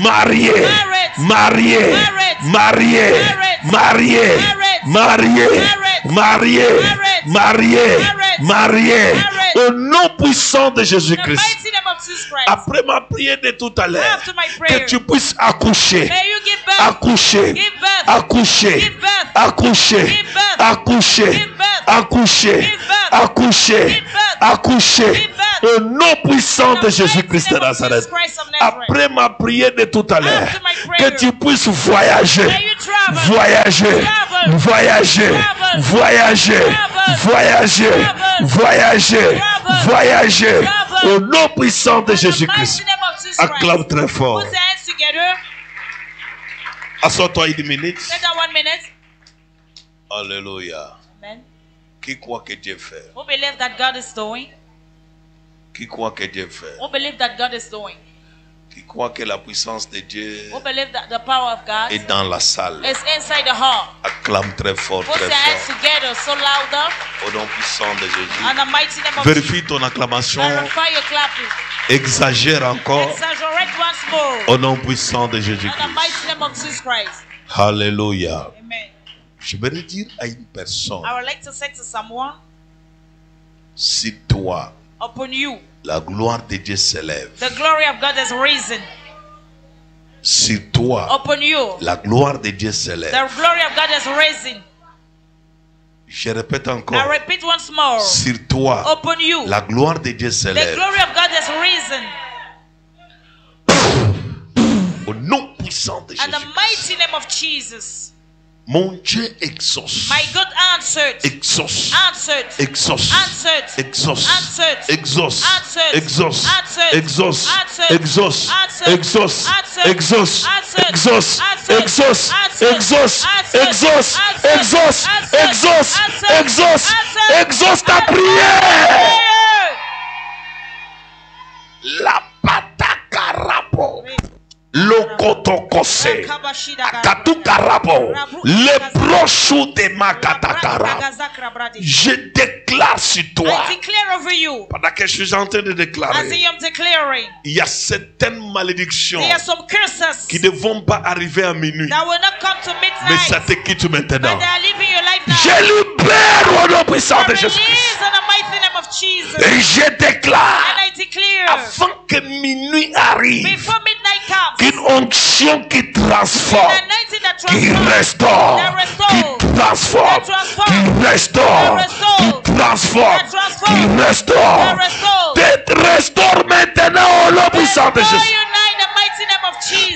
marié, married, marié, marié, marié, marié, marié, marié, marié, marié, au nom puissant de in the Jésus-Christ. mighty name of Jesus Christ. Après ma prière de tout à l'heure, After my prayer, que tu puisses accoucher, may you give birth, accoucher, give birth, accoucher, give birth, accoucher, give birth, accoucher, give birth, accoucher, give birth, accoucher, give birth, accoucher, give birth. au nom puissant In de the Jésus-Christ mighty de name of Nazareth. Jesus Christ of Nazareth. Après ma prière de tout à l'heure, After my prayer, que tu puisses voyager, may you travel, voyager, travel, voyager, travel, voyager, travel, voyager, travel, voyager, travel, voyager, travel. au nom puissant de in the Jésus-Christ. mighty name of Jesus Acclame Christ. très fort. Put your hands together. Assois-toi une minute. Take that 1 minute. Alléluia. Amen. Qui croit que Dieu fait? Who believe that God is doing? Qui croit que Dieu fait? Who believe that God is doing? Qui croit que la puissance de Dieu Who believe that the power of God est dans la salle? is inside the heart? Acclame très fort, Put très your hands fort. together so louder. Au nom puissant de Jésus. In the mighty name of Vérifie ton acclamation. Verify your clapping. Exagère encore. Exaggerate once more. Au nom puissant de In the Jésus-Christ. mighty name of Jesus Christ. Alléluia. Amen. Je vais dire à une personne, I would like to say to someone, si toi, upon you, la gloire de Dieu s'élève. the glory of God has risen. Si toi, Upon you, la gloire de Dieu the s'élève. glory of God has risen. Je répète I encore. repeat once more. Sur toi, Upon you, la gloire de Dieu the s'élève. glory of God has risen. Au nom puissant de In the Jésus. mighty name of Jesus. Mon Dieu exauce. My God answered. Exauce. Answered. Exauce. Answered. Exauce. Answered. Exauce. Answered. Exauce. Answered. Exauce. Answered. Exauce. Answered. Exauce. Answered. Exauce. Answered. Exauce. Answered. Exauce. Answered. Exauce. Answered. Exauce. Answered. Exauce. Answered. Exauce. Answered. Exauce. Answered. Exauce ta Answered. prière. La patakarapo. Lokotokose. Akatukarabo. Le brochou de makatakara. Je déclare sur toi. Pendant que je suis en train de déclarer, il y a certaines malédictions qui ne vont pas arriver à minuit. Mais ça te quitte maintenant. Je libère au nom puissant de Jésus-Christ. Et je déclare, avant que minuit arrive, une onction qui transforme, qui restaure, qui transforme, qui restaure, qui transforme, qui restaure. Te restaure maintenant au nom puissant de Jésus.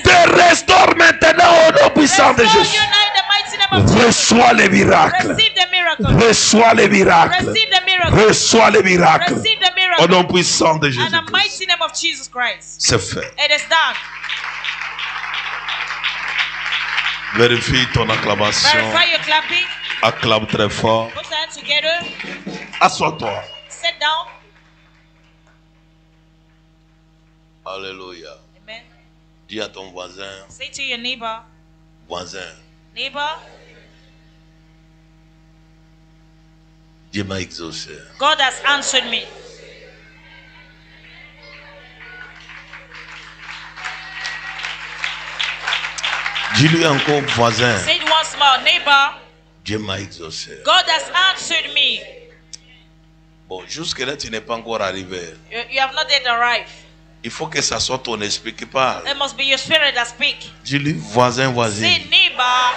Te restaure maintenant au nom puissant de Jésus. Reçois les miracles. Reçois les miracles. Reçois les miracles. Au nom puissant de Jésus-Christ. C'est fait. Vérifie ton acclamation. Acclame très fort. Assois-toi. Sit down. Alléluia. Amen. Dis à ton voisin. Say to your neighbor. Voisin. Neighbor. Dieu m'a exaucé. God has answered me. Dis-lui encore, voisin. Say it once more, neighbor. Dieu m'a exaucé. God has answered me. Bon, jusque-là, tu n'es pas encore arrivé. You have not yet arrived. Il faut que ça soit ton esprit qui parle. It must be your spirit that speaks. Dis-lui, voisin, voisine. Say, neighbor.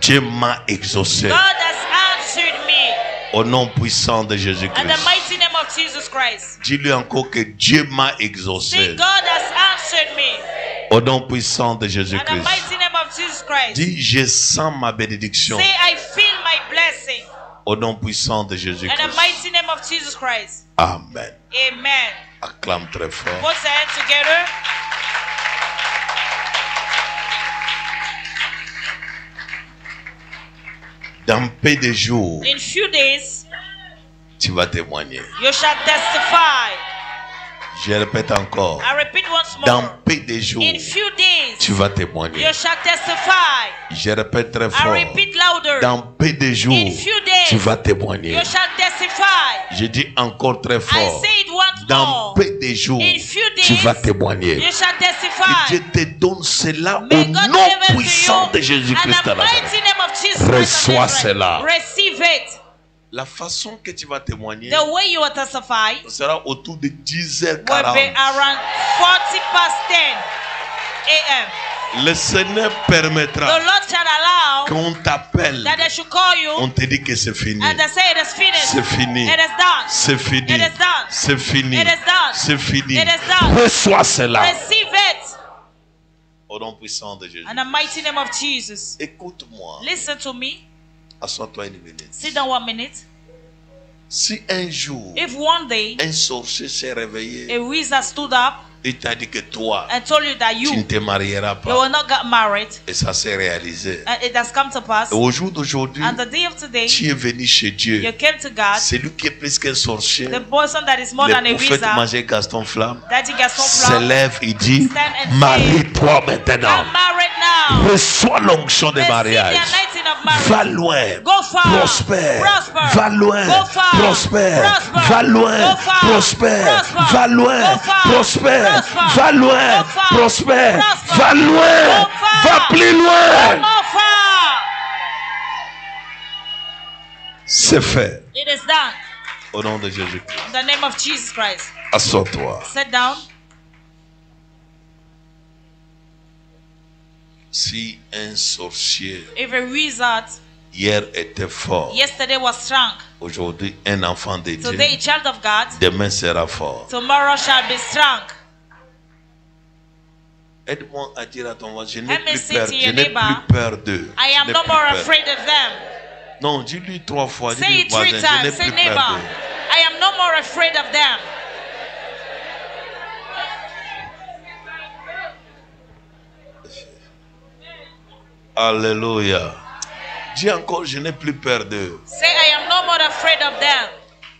Dieu m'a exaucé. God has answered me. Au nom puissant de Jésus-Christ. In the mighty name of Jesus Christ. Dis-lui encore que Dieu m'a exaucé. Say, God has answered me. Au nom puissant de In the Jésus-Christ. mighty name of Jesus Christ. Dis, je sens ma bénédiction. Say, I feel my blessing. Au nom puissant de In the Jésus-Christ. mighty name of Jesus Christ. Amen. Amen. Acclame très fort. Put your hands together. Dans peu de jours, In few days, tu vas témoigner. you shall testify. Je répète encore. I repeat once more. Dans peu de jours, In few days, tu vas témoigner. you shall testify. Je répète très I fort. repeat louder. Dans peu de jours, In few days, tu vas témoigner. you shall testify. Je dis encore très I fort. say it once Dans more. peu de jours, In few tu vas days, témoigner. you shall Que testify. Dieu te donne cela May au God nom give it puissant to de you. Jésus-Christ And de the mighty Nazareth. name of Jesus Christ of Reçois Nazareth. cela. Receive it. La façon que tu vas témoigner The way you will testify sera autour de will 10h40. be around 40 past 10 a.m. Le Seigneur The permettra Lord shall allow qu'on t'appelle. that they should call you On te dit que c'est fini. and they say it is finished. C'est fini. It is done. C'est fini. It is done. C'est fini. It is done. C'est fini. It is done. Reçois cela. Receive it. Au nom puissant de Jésus. In the mighty name of Jesus. Écoute-moi. Listen to me. Assois-toi une minute. Sit down 1 minute. Si un jour, If one day un sorcier s'est réveillé a wizard stood up et t'a dit que toi, and told you that tu ne you te marieras will pas, not get married, et ça s'est réalisé. and it has come to pass, Et au jour d'aujourd'hui, and the day of today tu es venu chez Dieu. you came to God, C'est lui qui est plus qu'un sorcier. the person that is more than a Le prophète wizard, Manger Gaston Flamme that he gets se from lève et dit, stand and say, marie-toi maintenant. I'm married now. Reçois l'onction de Receive the mariage. anointing of marriage. Va loin, Go far. prospère. Prosper. Va loin, Go far. prospère. Prosper. Va loin, Go far. prospère. Prosper. Va loin, Go far. prospère. Prosper. Va loin, Go far. prospère. Prosper. Va loin, Go far. va plus Go loin. more far. C'est fait. It is done. Au nom de Jésus-Christ. In the name of Jesus Christ. Assois-toi. Sit down. Si un sorcier If a wizard hier était fort, yesterday was strong, aujourd'hui un enfant de Dieu, today a child of God, demain sera fort. tomorrow shall be strong. Aide-moi à dire à ton voisin, je n'ai Let me plus say peur, to je your n'ai plus neighbor, peur d'eux. I Je am n'ai no plus more peur. afraid of them. Non, dis-lui 3 fois, Say dis-lui it voisin, 3 je n'ai times. Say plus neighbor, peur d'eux. I am no more afraid of them. Alléluia. Dis encore, je n'ai plus peur d'eux. Say I am no more afraid of them.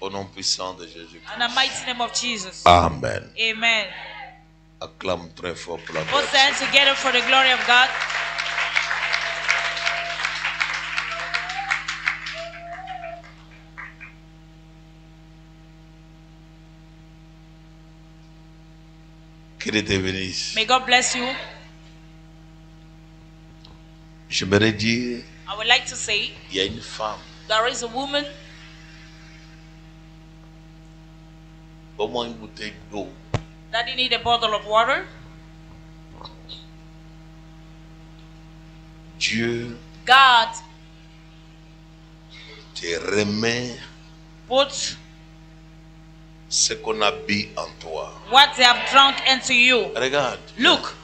Au nom puissant de Jésus. In the mighty name of Jesus. Amen. Amen. Acclame très fort pour la Put gloire. the hands together for the glory of God. Que Dieu te bénisse. May God bless you. J'aimerais dire, I would like to say, il y a une femme, there is a woman, au moins une bouteille d'eau. that you need a bottle of water. Dieu God te remet put ce qu'on a bu en toi. what they have drunk into you. Regarde. Look,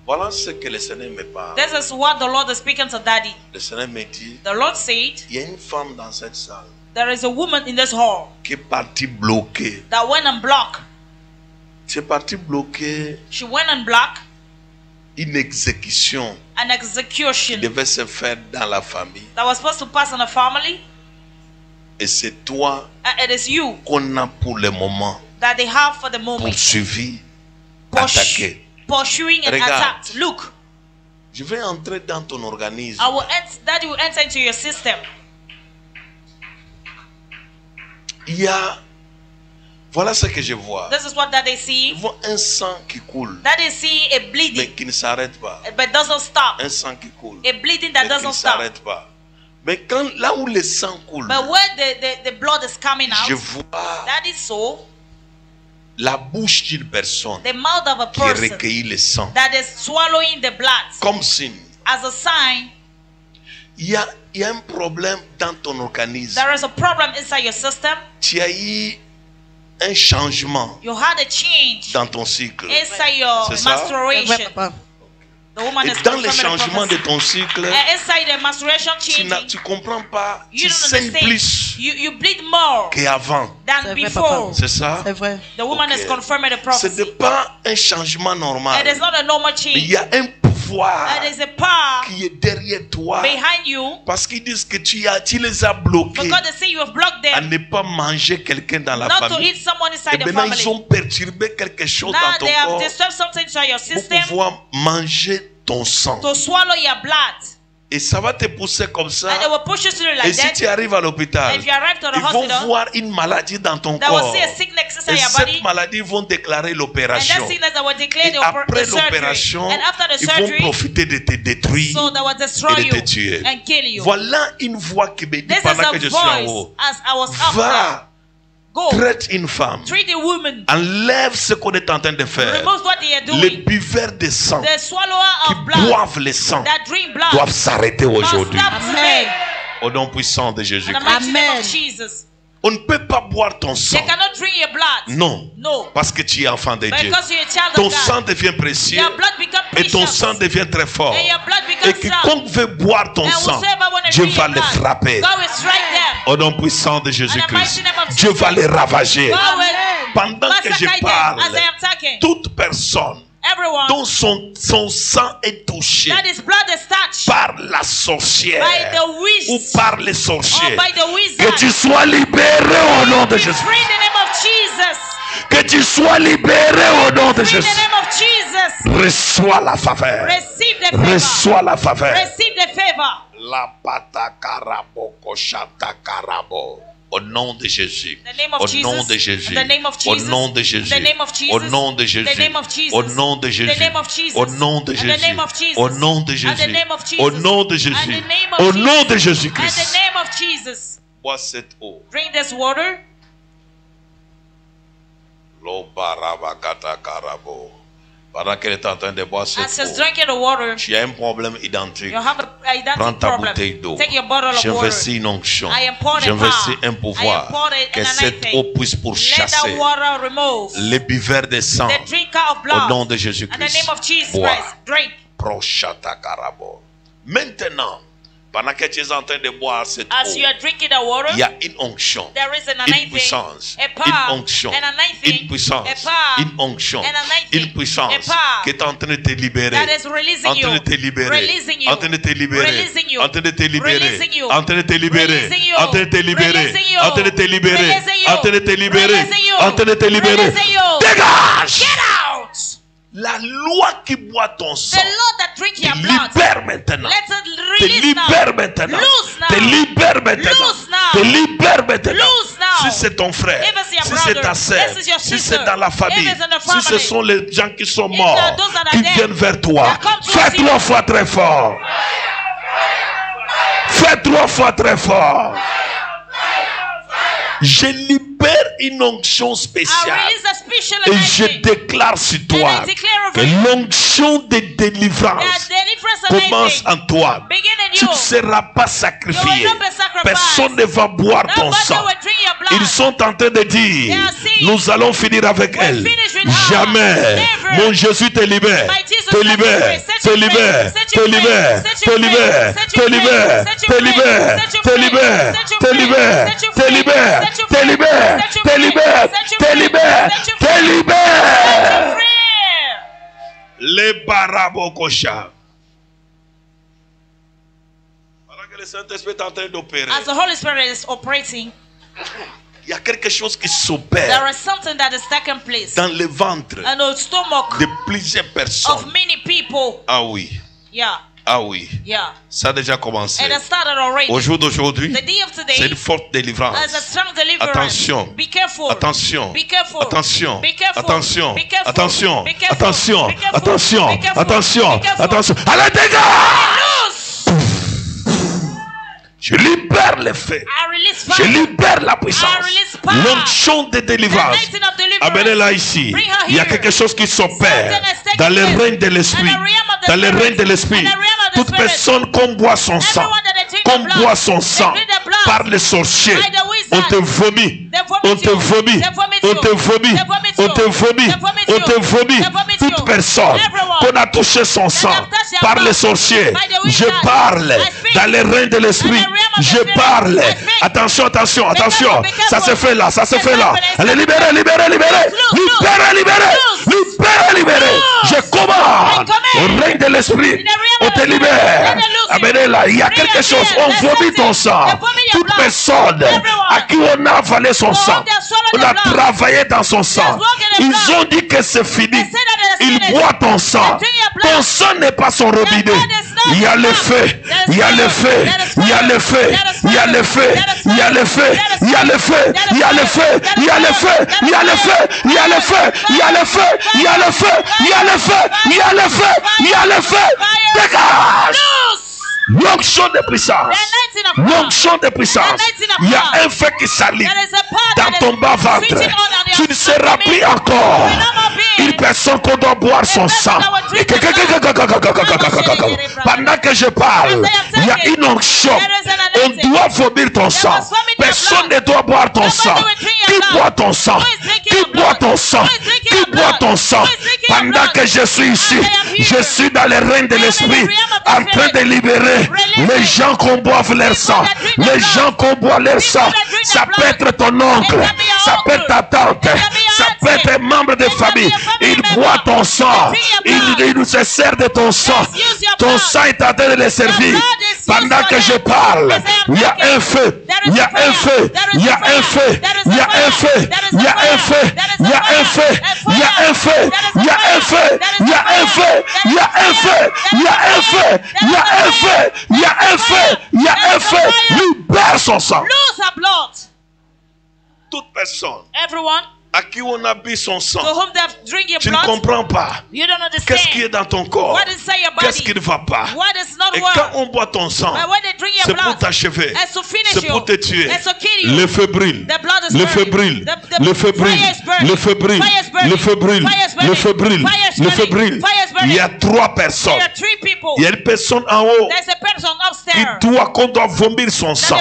Voilà ce que le Seigneur me parle. this is what the Lord is speaking to Daddy. Le Seigneur me dit, The Lord said, il y a une femme dans cette salle there is a woman in this hall qui est partie bloquée. that went and blocked. C'est parti bloquer She went and blocked une exécution an qui execution devait se faire dans la famille. that was supposed to pass on a family. Et c'est toi And it is you qu'on a pour le moment that they have for the moment poursuivi, Push- attaqué. pursuing and Regarde. attacked. Look, Je vais entrer dans ton organisme. Daddy will enter into your system. Il y a, voilà ce que je vois. This is what Daddy Je see. vois un sang qui coule, Daddy see a mais bleeding, qui ne s'arrête pas. but doesn't stop. Un sang qui coule, A bleeding mais that qui ne doesn't stop. s'arrête pas. Mais quand, là où le sang coule, But where the blood is coming je out, vois Daddy saw la bouche d'une personne the mouth of a qui person recueille le sang. that is swallowing the blood Comme signe, as a sign il y a un problème dans ton organisme. there is a problem inside your system. Tu as eu un changement You had a change dans ton cycle. inside your C'est ça? menstruation. The woman Et is dans le confirming the changement de prophecy. ton cycle, And inside the menstruation tu changing, comprends pas, you tu don't saignes understand. plus You bleed more qu'avant. than before. C'est ça? C'est vrai. The woman Ok. is confirming the Ce prophecy. n'est pas un changement normal. It is not a normal Mais il change. y a un pouvoir It is a power qui est derrière toi. behind you. Parce qu'ils disent que tu les as bloqués Because they say you have blocked à them ne pas manger quelqu'un dans la not to famille. eat someone Et inside the maintenant, ils family. ont perturbé quelque chose Now dans ton they have corps disturbed something inside your pour system pouvoir manger ton sang. to swallow your blood. Et ça va te pousser comme ça. And they will push you through Et like si that. tu arrives à l'hôpital, If you arrive to the ils vont hospital, voir une maladie dans ton they will corps. see a sickness Et inside your body. cette maladie vont déclarer And l'opération. that sickness that will declare Et the après surgery. l'opération, And after the ils vont surgery, profiter de te détruire so they will destroy et de te you tuer. and kill you. Voilà une voix qui me dit This is pendant a que je suis en voice haut. as I was up there. Va, Go, traite une femme. treat the woman. Enlève ce qu'on est en train de faire. Remove what they are Les doing. buveurs de sang The swallower qui of blood boivent le sang that drink blood doivent s'arrêter must aujourd'hui. stop today. Au nom puissant de In the Jésus-Christ. mighty name Amen. of Jesus. On ne peut pas boire ton sang. They cannot drink your blood. Non. No. Parce que tu es enfant de Dieu. Because you're a child Ton of God. sang devient précieux Your blood becomes et ton precious. sang devient très fort. And your blood Et becomes strong. quiconque veut boire ton And sang, whosoever wanna Dieu drink va your les blood, frapper. God will strike them. Au nom puissant de In the Jésus-Christ, mighty name of Dieu Jesus. va les ravager. God will Pendant que je massacre them parle, as I am talking. toute personne Everyone dont son sang est touché that his blood is touched par la sorcière by the witch ou par les or sorciers, by the que wizard, tu sois libéré au nom de be Jésus. free in the name of Jesus. Que tu sois libéré au nom de Free in the Jésus. name of Jesus. Reçois la faveur. Receive the favor. Reçois la faveur. Receive the favor. La pata karabo koshata karabo. Au nom de Jésus. In the name of Au Jesus. nom de Jésus. In the name of Au Jesus. nom de Jésus. In the name of Jesus. Au nom de In Jésus. the name of Jesus. Au nom de In Jésus. the name of Jesus. Au nom de In the Jésus. name of Jesus. Au nom de In the Jésus. name of Jesus. Au nom de In Jésus. the name of Au Jesus. nom de In Jésus-Christ. the name of Jesus. Bois cette eau. Drink this water. Lo barabakata karabo. Pendant qu'elle est en train de boire As cette she's eau, drinking the water, tu as un problème identique. you have a identity Prends ta problem. bouteille d'eau. Take your bottle of water. J'investis une onction. I am pouring J'investis power. un pouvoir. I am pouring Que an cette anointing. eau puisse Let pourchasser that water remove les buveurs de sang. the drinker of Au blood. nom de In the Jésus-Christ. name of Jesus Bois. Christ, drink. Proshata karabo. Maintenant, Pendant que tu es en train de boire cette eau, as you are drinking the water, il y a une onction, there is an une anointing, puissance, a une power, onction, an anointing, une puissance, a power, une onction, an anointing, une puissance a power qui est en train de te libérer, that is releasing en train de te you, libérer, releasing you, en train de te libérer, releasing you, en train de te libérer, releasing you, en train de te libérer, releasing you, en train de te libérer, releasing you, en train de te libérer, releasing you, en train de te libérer, releasing you, en train de te libérer. releasing you. Dégage! Get out! La loi qui boit ton sang The Lord that drink te your blood, libère maintenant. let it Te release libère now. maintenant. Loose now. Te libère maintenant. Loose now. Te libère maintenant. Loose now. Si c'est ton frère, If it's your si brother, c'est ta sœur, if it's your si sister, c'est dans la famille, if it's in the si ce family, sont les gens qui sont if morts, there are those that are qui dead, viennent vers toi, that come to fais you. 3 fois très fort. Fais 3 fois très fort. Je libère une onction I spéciale. release a special Et je anointing. déclare sur toi And I declare over que you l'onction de délivrance that deliverance commence anointing en toi. begin in Tu you. ne seras pas You sacrifié. will not be sacrificed. Personne ne va boire ton Nobody sang. will drink your blood. Ils sont en train de dire, They are saying, nous allons finir avec we'll elle. finish with her. Jamais. Never. Mon Jésus te libère. My Jesus Te set you libère. free, set Te you free, libère. set Te you free, libère. set Te you free, libère. set you Te free, libère. set you Te free, libère. set you Te free, libère. set you Te free, libère. set you Te free, libère. set you Te free, libère. set you Te free, libère. set you Te free, libère. set you Te free, libère. free. Les barabokosha. Pendant que le Saint-Esprit est en train d'opérer, As the Holy Spirit is operating, il y a quelque chose qui there s'opère is something that is taking place dans le ventre in the stomach de plusieurs personnes. of many people. Ah oui, Yeah, ah oui, yeah. ça a déjà commencé. It has started already. Au jour d'aujourd'hui, The day of c'est today une forte délivrance. is a strong deliverance. Attention. Be careful. Attention, Be careful. attention, Be careful. attention, Be careful. attention, Be careful. attention, Be careful. attention, Be careful. attention, Be careful. attention. Allez, dégage! Loose. Je libère les faits. I release Je fire. libère la puissance. I release power. L'onction de délivrance. The anointing of deliverance. Amenez-la ici. Bring her Il y a here. quelque chose qui s'opère Something is taking dans le place. règne de l'esprit. In the realm of the Dans le spirit. règne de l'esprit. In the realm of the Toute spirit. personne qu'on boit son sang, Everyone that they drink qu'on the blood, boit son they sang drink the blood par les sorciers, by the wizard. on te vomit. They vomit On te you. vomit. They vomit On you. te vomit. They vomit On you. te vomit. They vomit On you. te vomit. They vomit Toute you. personne Everyone qu'on a touché son sang have touched their par blood les sorciers, by the je wizard. parle I speak. dans le règne de l'esprit. In the realm of the Je spirit. parle. I speak. Attention, attention, Be attention. careful, be Ça se careful. fait là, ça se It's fait là. happening, it's Allez, libérez, libérez, libérez. Loose, Libérez, libérez. loose. Libérez, libérez. Loose. Je commande I command. au règne de l'esprit. In the realm On of te the spirit. libère. Let it loose you. Amenez-la. Il y a Bring quelque her chose. here. On There's vomit ton something. sang. They vomit your Toute blood. personne Everyone. à qui on a avalé son sang, they have swallowed on the a blood. travaillé dans son sang. walked in the Ils blood. ont dit que c'est fini. They said that it is Il finished. boit ton sang. They drink your blood. Ton sang n'est pas son robinet. blood is not Il y a your le blood. feu. There is Il y a le fire. feu. There is Il y a fire. le feu. There is Il y a le feu. fire. There is Il y a le feu. fire. Il y a le feu. Il y a le feu. Il y a le feu. Il y a le feu. Il y a le feu. Il y a le feu. Il y a le feu. Il y a le feu. Il y a le feu. Il y a le feu. Dégage. Loose. L'onction de puissance. The anointing of power. L'onction de puissance. Il y a un feu qui s'allume There is a power dans that ton is bas-ventre. switching on your Tu ne seras stomach. plus encore You will not be une personne qu'on doit boire son sang. Et pendant que je parle, il y a une onction. On doit vomir ton sang. Personne ne doit boire ton sang. Qui boit ton sang? Qui boit ton sang? Qui boit ton sang? Pendant que je suis ici, je suis dans le règne de l'esprit, en train de libérer les gens qu'on boive leur sang. Les gens qu'on boit leur sang. Ça peut être ton oncle, ça peut être ta tante, ça peut être un membre de famille. Il boit ton sang. Il nous se sert de ton sang. Ton sang est en train de les servir. Pendant que je parle, il y a un feu. Il y a un feu. Il y a un feu. Il y a un feu. Il y a un feu. Il y a un feu. Il y a un feu. Il y a un feu. Il y a un feu. Il y a un feu. Il y a un feu. Il y a un feu. Il y a un feu. Il y a un feu. Libère son sang. Lose her blood. Toute personne Everyone à qui on a bu son sang, to whom they drink your tu ne blood, comprends pas. you don't understand. Qu'est-ce qui est dans ton corps? What is inside your body? Qu'est-ce qui ne va pas? What is not Et well? quand on boit ton sang, But when they drink your c'est pour blood, t'achever. it's to finish C'est you. pour te tuer. It's to kill you. Le feu brûle. The blood is Le feu brûle. burning. Le feu brûle. Fire is burning. Le feu brûle. Fire is burning. Le feu brûle. Fire is Le feu brûle. burning. Fire is Le feu burning. brûle. Fire is Il y a 3 personnes. Il y a une personne en haut qu'on doit vomir son sang.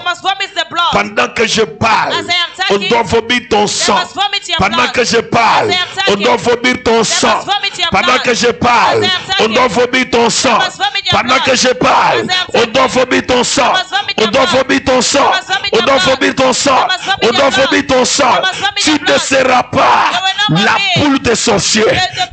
Pendant que je parle, on doit vomir ton sang. Pendant que je parle, on doit vomir ton sang. Pendant que je parle, on doit vomir ton sang. Pendant que je parle, on doit vomir ton sang. On doit vomir ton sang. On doit vomir ton sang. On doit vomir ton sang. Tu ne seras pas la poule des sorciers.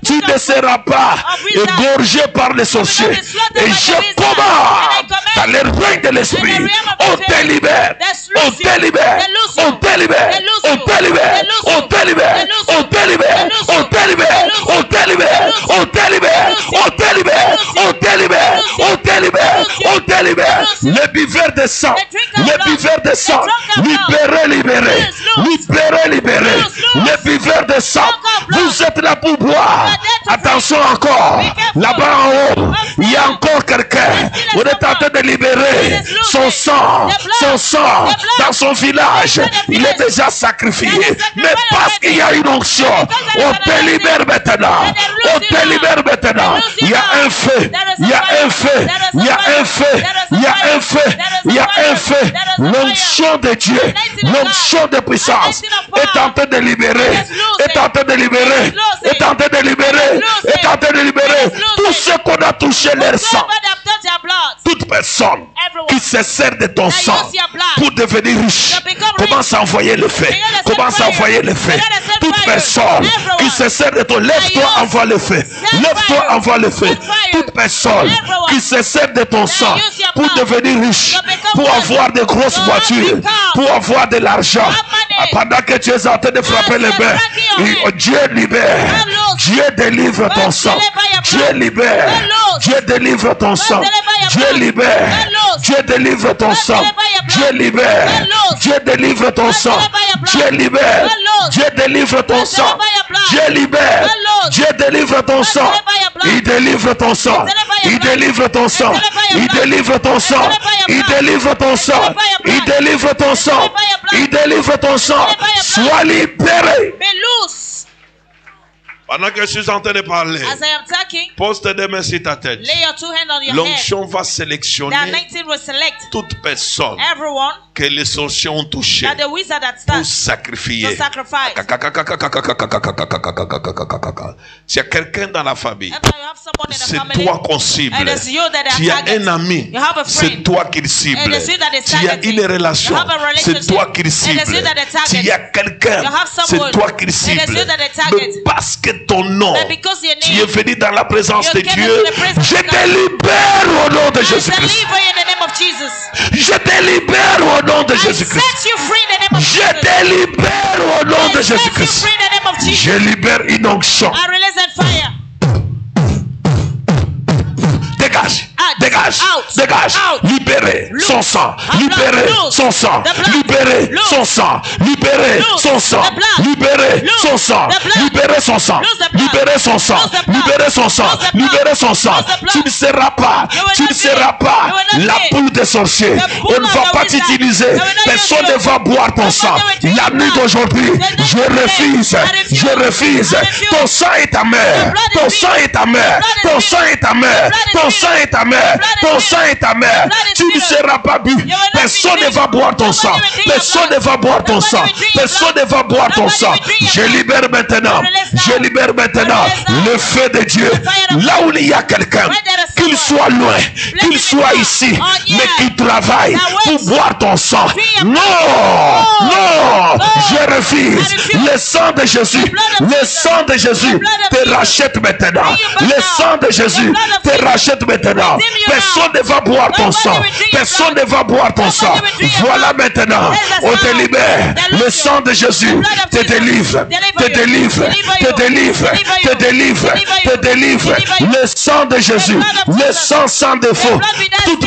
Tu ne seras pas égorgé par les sorciers. Et je commande dans le règne de l'esprit. On te libère. On te libère. On te libère. On te libère. On te libère. On te libère. On te libère. On te libère. On te libère. On te libère. On te libère. On te libère. On te libère. Les buveurs de sang. Les buveurs de sang. Libérez, libérez. Libérez, libérez. Les buveurs de sang. Vous êtes là pour boire. Attention encore. Là-bas en haut, il y a encore quelqu'un. On est en train de libérer son sang. Son sang dans son village. Il est déjà sacrifié. Mais parce qu'il y a une onction, on te libère maintenant. On te libère maintenant. Il y a un feu. Il y a un feu. Il y a un feu. Il y a un feu. Il y a un feu. L'onction de Dieu. L'onction de puissance est en train de libérer. Est en train de libérer. Est en train de libérer. Est en train de libérer. Tout ce qu'on a touché leur sang. Toute personne qui se sert de ton sang pour devenir riche commence à envoyer le feu. Commence à envoyer le feu. Toute personne qui se sert de ton, lève-toi, envoie le feu. Lève-toi, envoie le feu. Toute personne qui se sert de ton sang pour devenir riche, pour avoir de grosses voitures, pour avoir de l'argent, pendant que tu es en train de frapper les mains, Dieu libère. Dieu délivre ton sang. Dieu libère. Dieu délivre ton sang. Dieu libère. Dieu délivre ton sang. Dieu libère. Dieu délivre ton sang. Dieu libère. Dieu délivre ton sang. Dieu libère. Dieu délivre ton sang. Il délivre ton sang. Il délivre ton sang. Il délivre ton sang. Il délivre ton sang. Il délivre ton sang. Il délivre ton sang. Sois libéré. Pendant que je suis en train de parler, pose tes 2 mains sur ta tête. L'onction va sélectionner toute personne que les sorciers ont touché pour sacrifier. S'il y a quelqu'un dans la famille, c'est toi qu'on cible. Tu as un ami, c'est toi qui le cible. Tu as une relation, c'est toi qui le cible. Tu as quelqu'un, c'est toi qui le cible. Mais parce que ton nom, tu es venu dans la présence de Dieu, je te libère au nom de Jésus-Christ. Je te libère au nom de Jésus-Christ. Je te libère au nom de Jésus-Christ. Je libère une onction. Dégage, dégage, dégage, libérez son sang, libérez son sang, libérez son sang, libérez son sang, libérez son sang, libérez son sang, libérez son sang, libérez son sang, libérez son sang. Tu ne seras pas la poule des sorciers. On ne va pas t'utiliser. Personne ne va boire ton sang. La nuit d'aujourd'hui, je refuse, je refuse. Ton sang est ta mère, ton sang est ta mère, ton sang est ta mère, ton sang est ta mère, ton sang est ta mère. Tu ne seras pas bu. Personne ne va boire ton sang. Personne ne va boire ton sang. Personne ne va boire ton sang. Je libère maintenant. Je libère maintenant le feu de Dieu. Là où il y a quelqu'un, qu'il soit loin, qu'il soit ici, mais qu'il travaille pour boire ton sang. Non, non, je refuse. Le sang de Jésus, le sang de Jésus te rachète maintenant. Le sang de Jésus te rachète maintenant. Personne ne va boire ton sang. Personne ne va boire ton sang. Voilà maintenant, on te libère. Le sang de Jésus te délivre, te délivre, te délivre, te délivre, te délivre. Le sang de Jésus, le sang sans défaut. Toute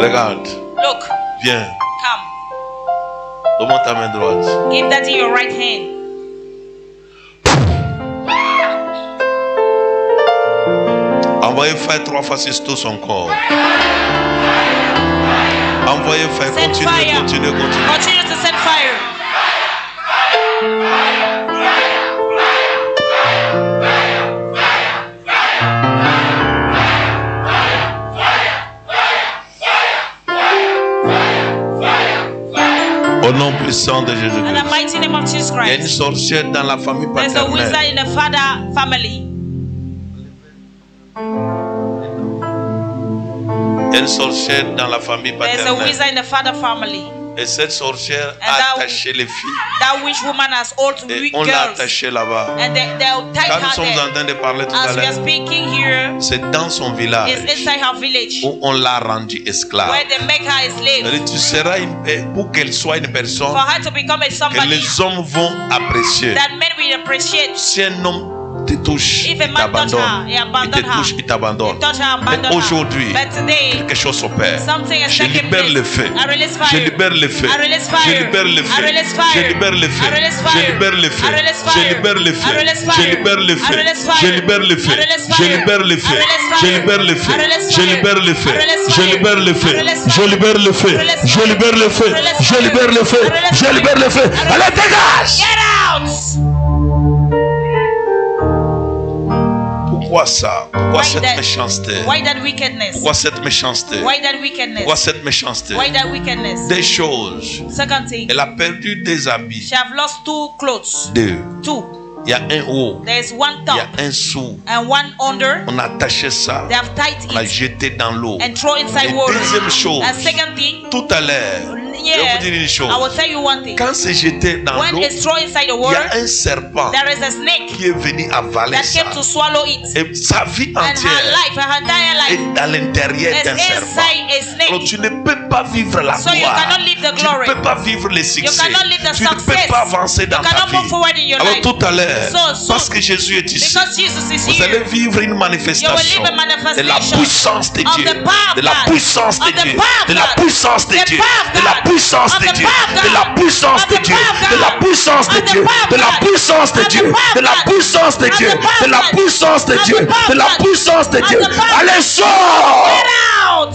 Regarde. Look. Viens. Come. Donne-moi ta main droite. Give Daddy your right hand. Envoyez faire 3 fois sur tout son corps. Envoyez faire. Continuez. Continue to set fire. Au nom puissant de Jésus-Christ. In the mighty name of Jesus Christ. Il y a une sorcière dans la famille paternelle. There's a wizard in the father family. Il y a une sorcière dans la famille paternelle. There's a wizard in the father family. Et cette sorcière a attaché les filles. That witch woman has all to Et weak on l'a girls. attachée là-bas. And they'll tie Quand nous her sommes there. en train de parler tout à As we are l'heure, speaking here, c'est dans son village it's inside her village où on l'a rendue esclave. where they make her a slave. Tu seras pour qu'elle soit une personne For her to become a que somebody les hommes vont apprécier. that men will appreciate. Si un homme te touche, If il a man touch t'abandonne. her, he Il abandon te touche, her. il t'abandonne. He touch her, Mais abandon aujourd'hui, her. But today, quelque chose s'opère. something is Je taking libère place. le feu. I release fire. Je libère le feu. I release Je fire. libère le feu. I release Je fire. libère le feu. I release Je fire. libère le feu. I release Je fire. libère le I feu. release Je fire. libère le feu. I release fire. Je libère le feu. I release Je fire. libère le feu. I release Je fire. libère le feu. I release Je fire. libère le feu. I release Je fire. libère le feu. I release Je fire. libère le feu. I release Je fire. libère le feu. I release Je fire. libère le feu. I release Je fire. libère le feu. I release Allez, fire. dégage! Get out! Pourquoi ça? Pourquoi Why cette that? méchanceté? Why that wickedness? Pourquoi cette méchanceté? Why that wickedness? Pourquoi cette méchanceté? Why that wickedness? Des choses. Second thing, Elle a perdu des habits. she have lost 2 clothes. 2. 2. Il y a un haut. There is one Il y top a un sous. and one under. On a attaché ça. They have tied On a it jeté dans l'eau. and throw inside Et water. deuxième chose. And second thing, Tout à l'heure, je vais yeah, vous dire une chose. I will tell you one thing. Quand c'est jeté dans When l'eau, it's thrown inside the il y water, a un serpent there is a snake qui est venu avaler that ça. came to swallow it. Et sa vie And her entière life, her entire life, est à l'intérieur is d'un serpent. inside a snake. Alors tu ne peux pas vivre la So you gloire. cannot live the Tu glory. ne peux pas vivre les succès. cannot live the Tu ne peux success. pas avancer dans You ta cannot vie. move forward in your Alors life. tout à l'heure, So, parce que Jésus est ici, Because Jesus is vous allez here, vivre une manifestation You will live a manifestation de la puissance de of Dieu, the power of de la God, puissance de of the Dieu, power of de la God, puissance de the Dieu, power of de la God, puissance of de the Dieu, power of de la God, puissance of de the Dieu, power of de la God, puissance de of the Dieu, power of de la God, puissance de of the Dieu, power of de la God, puissance de of Dieu, the power de of la God, puissance de of the Dieu, power of de la God, puissance de of Dieu. the power of Allez, God. sors! Get out!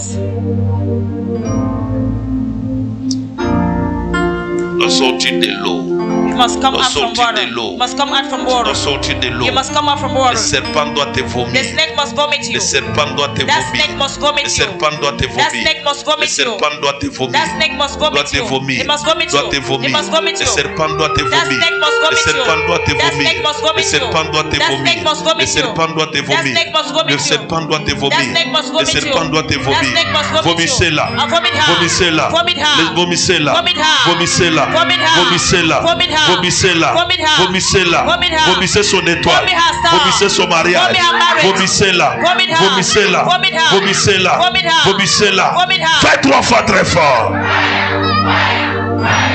dois sortir de l'eau. You must come out from sortir water. de l'eau. You must come out from Tu water. dois sortir de l'eau. You must come out from Le water. serpent doit te The vomir. snake must vomit you. Le serpent doit te That vomir. snake must vomit Le you. serpent doit te That vomir. snake must Le vomit you. serpent doit te vomir. That snake must Doit vomit te you. vomir. It must vomit Doit you. te vomir. It must vomit Le you. serpent doit te That vomir. snake must Le vomit you. serpent doit te That vomir. snake must Le vomit you. serpent doit te That vomir. snake must vomit Le you. serpent doit te That vomir. snake must vomit Le you. serpent doit te That vomir. snake must Le vomit you. serpent doit te That vomir. snake must vomit you. Vomissez-la. Vomit her. Vomissez-la. Vomit her. Vomissez-la. Vomit her. Vomissez-la. Vomit her. Vomissez-la. Vomit her. Vomissez-la. Vomit her. Vomissez-la. Vomit her. Vomissez son étoile. Vomit her star. Vomissez son mariage. Vomit her marriage. Vomissez-la. Vomit her. Vomissez-la. Vomit her. Vomissez-la. Vomit her. Vomissez-la. Vomit her. Faites 3 fois très fort.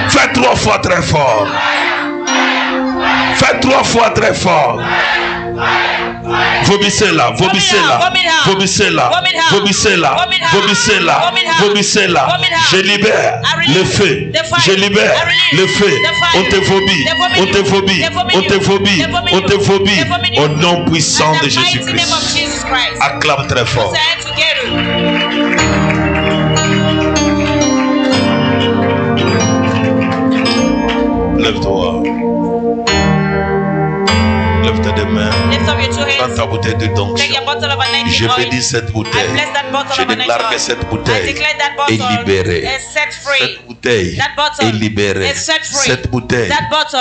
Faites 3 fois très fort. Faites 3 fois très fort. Vomissez-la, vomissez-la, vomissez-la, vomissez-la, vomissez-la, vomissez-la. Je libère le feu, je libère le feu. On te vomit, on te vomit, on te vomit, on te vomit. Au nom puissant de Jésus-Christ. Acclame très fort. Lève-toi. Lève tes deux mains. Prends ta bouteille de donction. Je bénis cette bouteille. Je déclare que cette bouteille est libérée. Cette bouteille est libérée. Cette bouteille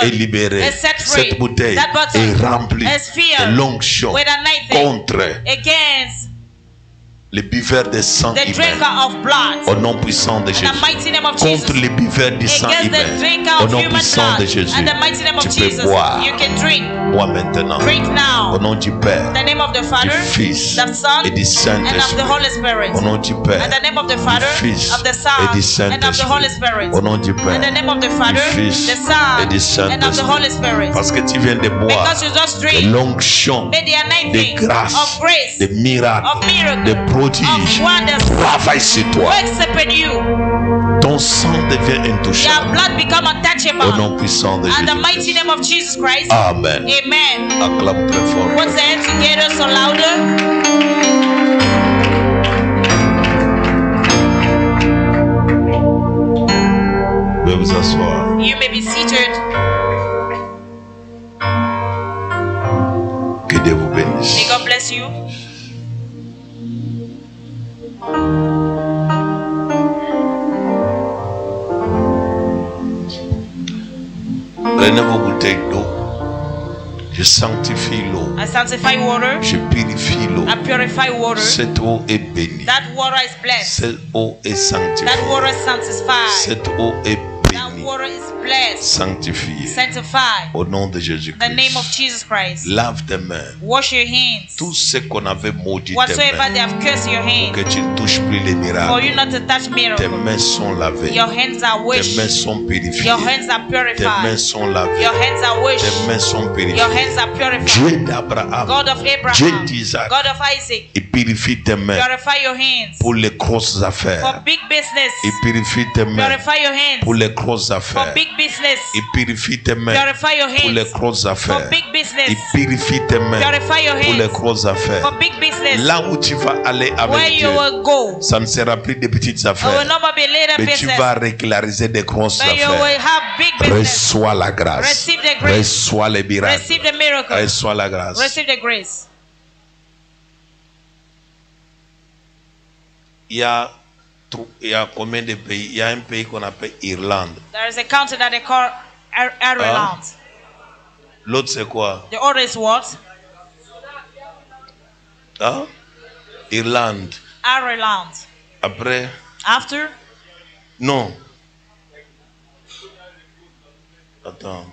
est libérée. Cette bouteille est remplie de l'onction contre les buveurs de sang humain. Au nom puissant de Jésus. Contre les buveurs du sang humain. Au nom puissant de Jésus. Tu peux boire. Bois maintenant. Au nom du Père, du Fils et du Saint-Esprit. Au nom du Père, du Fils et du Saint-Esprit. Au nom du Père, du Fils et du Saint-Esprit. Parce que tu viens de boire de l'onction, de grâce, de miracles, de prodiges travaillent sur toi. Ton sang devient intouchable. Au nom puissant de Jésus. Amen. Acclame très fort. Put the hands together so louder. Veuillez vous asseoir. You may be seated. Que Dieu vous bénisse. May God bless you. Prenez vos bouteilles d'eau. Je sanctifie l'eau. I sanctify water. Je purifie l'eau. I purify water. Cette eau est bénie. That water is blessed. Cette eau est sanctifiée. That water is sanctified. Cette eau est That bénie. water is blessed. Sanctifiée. Sanctified. Au nom de In Jésus-Christ. the name of Jesus Christ. Lave tes mains. Wash your hands. Tout ce qu'on avait maudit tes Whatsoever mains. they have cursed your hands. Que tu ne touches plus les For you miracles. not to touch Tes miracles. mains sont lavées. Your hands are Tes washed. mains sont purifiées. Your hands are Tes mains purified. sont lavées. Your hands are washed. Tes mains sont Your purifiées. hands are purified. Dieu d'Abraham, God of Dieu Abraham. d'Isaac, God of Isaac. il purifie tes mains Purify your hands. pour les grosses affaires. For big business. Il purifie tes mains Purify your hands. pour les grosses For affaires. big business. Il purifie tes mains Purify your pour les hands. grosses For affaires. big business. Il purifie tes mains Purify your pour les hands. grosses affaires. For big business. Là où tu vas aller Where avec you Dieu, will go. ça ne sera plus des petites It will affaires, not be little mais tu business. vas régulariser des grosses But you affaires. will have big business. Reçois la grâce. Receive the grace. Reçois les miracles. Receive the miracle. Reçois la grâce. Receive the grace. Il y a combien de pays? Il y a un pays qu'on appelle Irlande. There is a country that they call Ireland. L'autre c'est quoi? The other is what? Hein? Irlande. Ireland. Après? After? Non. Attends.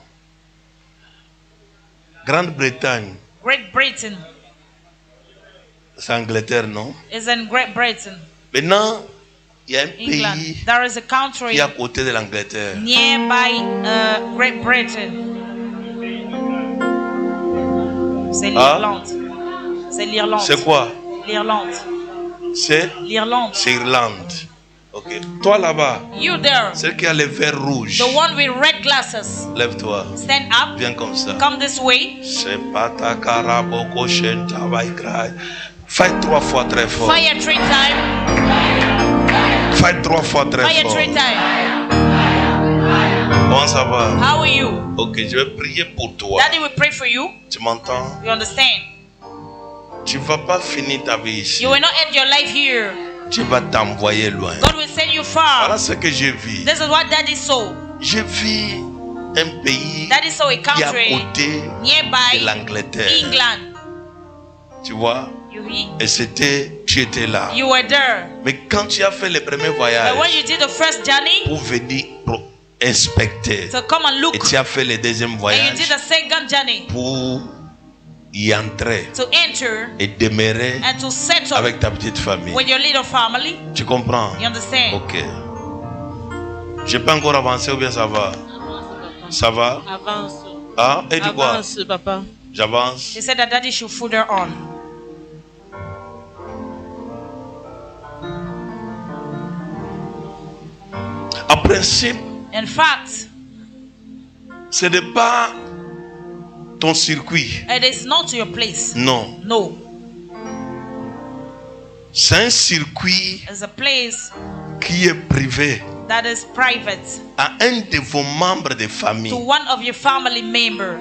Grande-Bretagne. Great Britain. C'est Angleterre, non? Is in Great Britain. Maintenant, il y a un England. pays There is a qui country est à côté de l'Angleterre. nearby Great Britain. C'est Ah? l'Irlande. C'est l'Irlande. C'est quoi? L'Irlande. C'est L'Irlande. Irlande. Ok. Toi là-bas, You there. celle qui a les verres rouges, The one with red glasses. lève-toi. Stand up. Viens comme ça. Come this way. C'est pas ta caraboko shenta vaikrai. Fais 3 fois très fort. Fire 3 times. Fais 3 fois très Fire fort. 3 times. Comment ça va? How are you? Ok, je vais prier pour toi. Daddy will pray for you. Tu m'entends? You understand? Tu vas pas finir ta vie ici. You will not end your life here. Tu vas t'envoyer loin. God will send you far. Voilà ce que je vis. This is what Daddy saw. Je vis un pays Daddy saw a qui est à country côté de nearby l'Angleterre. England. Tu vois? You hear? Et tu étais là. You were there. Mais quand tu as fait le premier voyage But when you did the first journey pour venir inspecter, to come and look, et tu as fait le deuxième and you voyage did the second journey pour y entrer to enter et demeurer and to settle avec ta petite famille. with your little family. Tu comprends? You understand? Ok. Je peux encore avancer ou bien ça va? Ça va? Avance. Ah, et dis quoi? Avance, papa. J'avance. He said that Daddy should further on. En principe, In fact, ce n'est pas ton circuit. it is not your place. Non. No. C'est un circuit It's a place qui est privé that is private à un de vos membres de famille. to one of your family member.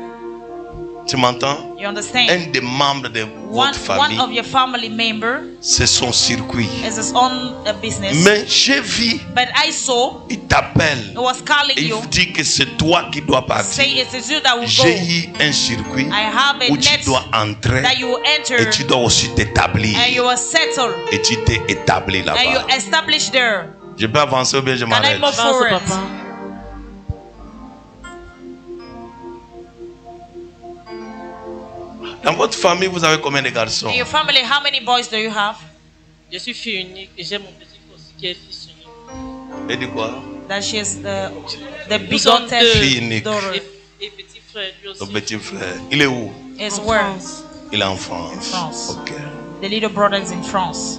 Tu m'entends? You understand? Un des membres de One votre famille, of your family member c'est son circuit. is his own business. Mais j'ai vu, But I saw il t'appelle it was calling et il you, dit que c'est toi qui dois say partir. it is you that will J'ai go. eu un circuit I have a où tu net dois entrer that you will enter et tu dois aussi t'établir. and you will settle Et tu t'es établi and you là-bas. establish there. Je peux avancer ou bien je Can I m'arrête? move Avance, forward? papa. Dans votre famille, vous avez combien de garçons? In your family, how many boys do you have? Je suis fille unique et j'ai mon petit frère aussi qui est fils unique. Et dis quoi? That she is the Nous sommes begotten deux. Fille unique. daughter. Et petit frère lui aussi. Ton petit frère. Il est où? Is En where? France. Il est en France. In France. Ok. The little brother is in France.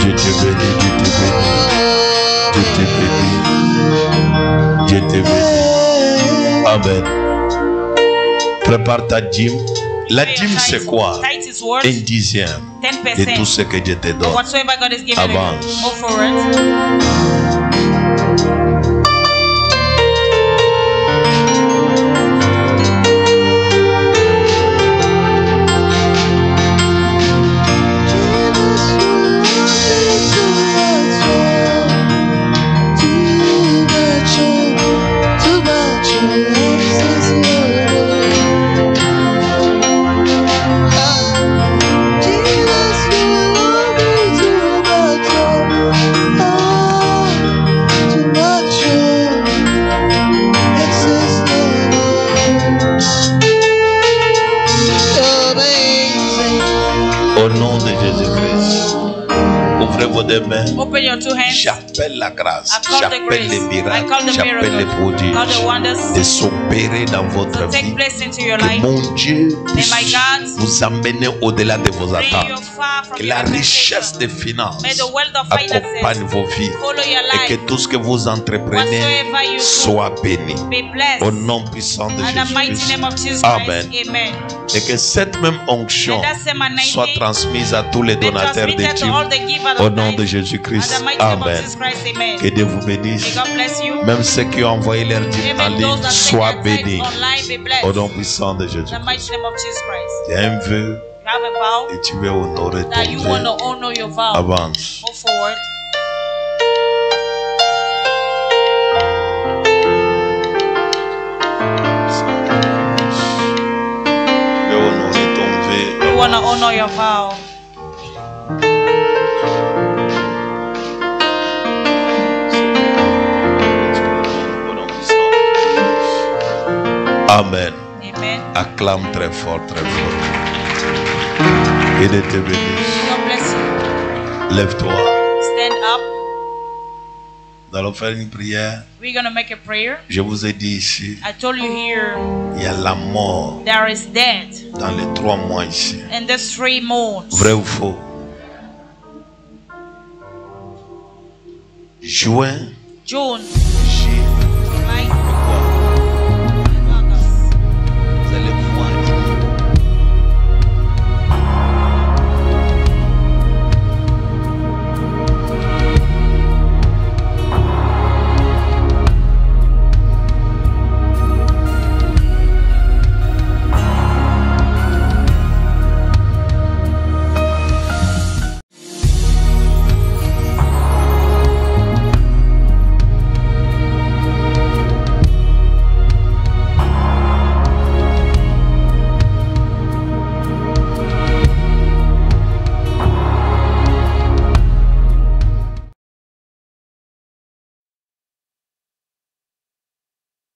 Dieu te bénit, Dieu te bénit. Dieu te bénit. Amen. Prépare ta dîme. La dîme c'est quoi? Un dixième de tout ce que Dieu te donne. Avance. Au nom de Jésus-Christ, ouvrez vos deux mains. J'appelle la grâce, j'appelle les miracles, j'appelle les prodiges de s'opérer dans votre vie. Que mon Dieu puisse vous amener au-delà de vos attentes. Que la richesse des finances accompagne vos vies et que tout ce que vous entreprenez soit béni. Au nom puissant de Jésus-Christ. Amen. Et que cette même onction soit transmise à tous les donateurs de Dieu. Au nom de Jésus-Christ. Amen. Que Dieu vous bénisse. Même ceux qui ont envoyé leur dîme en ligne, soient bénis. Au nom puissant de Jésus-Christ. Tu as un vœu et tu veux honorer ton vœu. Avance. You want to honor your vow. Amen. Amen. Acclame très fort, très fort. Et Dieu te bénisse. God bless you. Lève-toi. Stand up. Nous allons faire une prière. We're going to make a prayer. Je vous ai dit ici. I told you here. Il y a la mort. There is death. Dans les 3 mois ici. In the 3 months. Vrai ou faux? Juin. June. Juillet. Vous allez voir.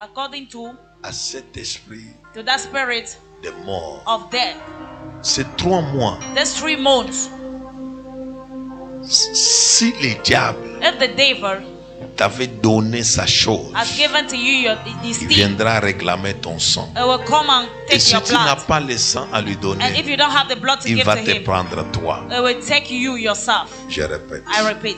According to à cet esprit that spirit de mort. of death. C'est 3 mois. That's 3 months. Si le diable If the devil t'avait donné sa chose, has given to you his il thing, viendra réclamer ton sang. it will come and Et take si your tu n'as blood. pas le sang à lui And if donner, you don't have the blood to il give va to te him, prendre toi. it will take you yourself. Je répète. I repeat.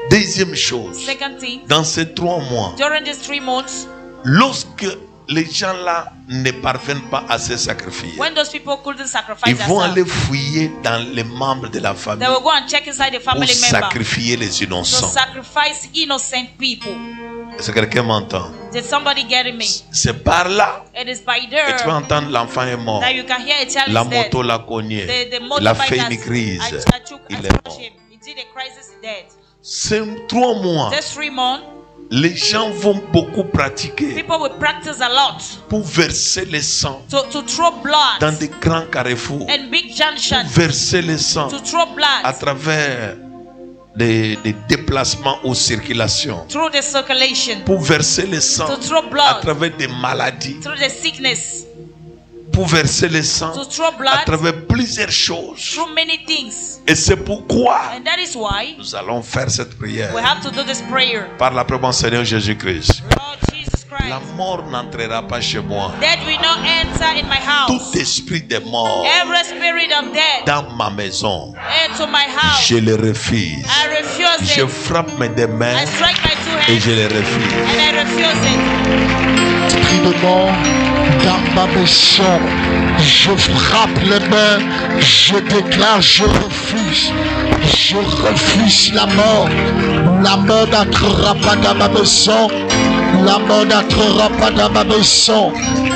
Deuxième chose, Second thing, dans ces 3 mois, during these 3 months, lorsque les gens là ne parviennent pas à se sacrifier, when those people couldn't sacrifice ils vont aller themselves, fouiller dans les membres de la famille they will go and check inside the pour family member sacrifier les to innocents. sacrifice innocent people. Est-ce que quelqu'un m'entend? Did somebody get me? C'est par là It is by que tu vas there entendre l'enfant est mort. that you can hear a child La is dead. moto l'a cogné. The Il a fait motorbike une crise. Il est mort. him. He did a crisis, dead. Ces 3 mois, This 3 months, les gens vont beaucoup pratiquer people will practice a lot pour verser le sang to throw blood dans des grands carrefours, and big pour junctions, verser le sang to throw à blood travers des déplacements aux circulations, through the circulation, pour verser le sang to throw à blood travers des maladies, through the sickness, pour verser le sang to throw à blood travers plusieurs choses. through many things. Et c'est pourquoi And that is why nous allons faire cette prière we have to do this prayer. par la présence du Seigneur Jésus-Christ. Lord Jesus La Christ, mort n'entrera pas chez moi. death will not enter in my house. Tout esprit de mort Every spirit of death dans ma maison, into my house, je le refuse. I refuse Je it. frappe mes deux mains I strike my 2 et hands je le refuse. and I refuse it. Esprit de mort dans ma maison, je frappe les mains, je déclare, je refuse la mort. La mort n'entrera pas dans ma maison, la mort n'entrera pas dans ma maison.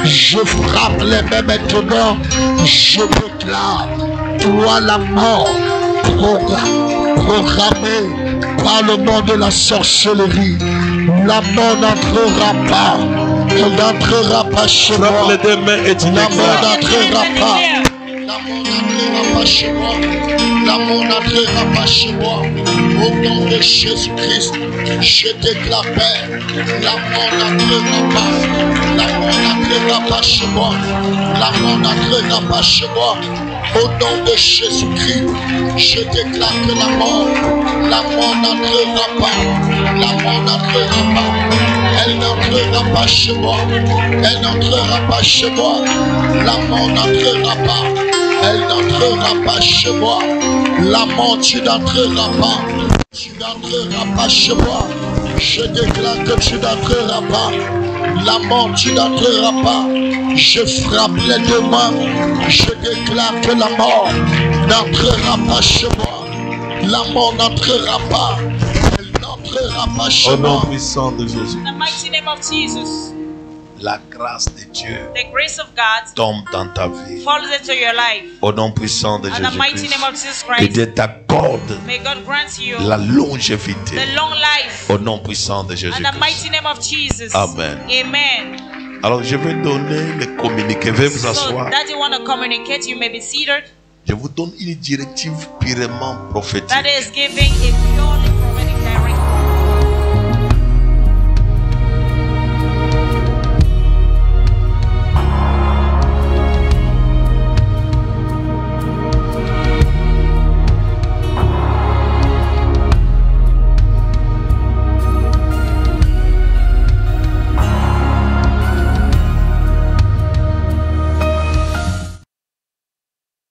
Je frappe les mains maintenant, je déclare, toi la mort, programmée par le monde de la sorcellerie, la mort n'entrera pas. Elle n'entrera pas chez moi. Frappe les deux mains et tu La mort déclares. n'entrera pas. La mort n'entrera pas chez moi. La mort n'entrera pas chez moi. Au nom de Jésus-Christ, je déclare Père, la mort n'entrera pas. La mort n'entrera pas chez moi. La mort n'entrera pas chez moi. Au nom de Jésus-Christ, je déclare que la mort n'entrera pas. La mort n'entrera pas. Elle n'entrera pas chez moi. Elle n'entrera pas chez moi. La mort n'entrera pas. Elle n'entrera pas chez moi. La mort, tu n'entreras pas. Tu n'entreras pas chez moi. Je déclare que tu n'entreras pas. La mort, tu n'entreras pas. Je frappe les deux mains. Je déclare que la mort n'entrera pas chez moi. La mort n'entrera pas. Elle n'entrera pas chez Au nom moi. puissant de Jésus, In the mighty name of Jesus, la grâce de Dieu the grace of God tombe dans ta vie. falls into your life. Au nom puissant de In the mighty Jésus-Christ, name of Jesus que Christ, Dieu t'accorde may God grant you la longévité. the long life. Au nom puissant de In the Jésus-Christ. mighty name of Jesus. Amen. Amen. Alors je vais donner le communiqué. Veuillez vous So, asseoir. that you want to communicate, you may be seated. Je vous donne une directive purement prophétique. That is giving a purely prophetic direction.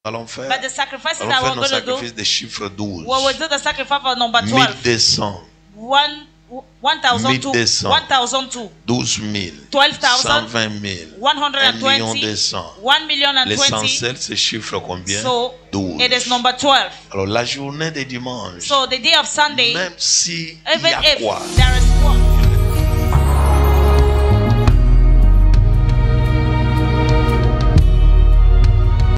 Allons faire, But the sacrifices allons that faire we're nos going to do, sacrifices de chiffre 12. we will do the sacrifice for number 12. 1200, 1,002, 1200, 1,002, 12 000, 12,000, 120 000, 120, 1,200,000. 1,020,000. L'essentiel, c'est chiffre combien? So 12. it is number 12. Alors la journée de dimanche, So the day of Sunday, même si il y even a if quoi, there is what,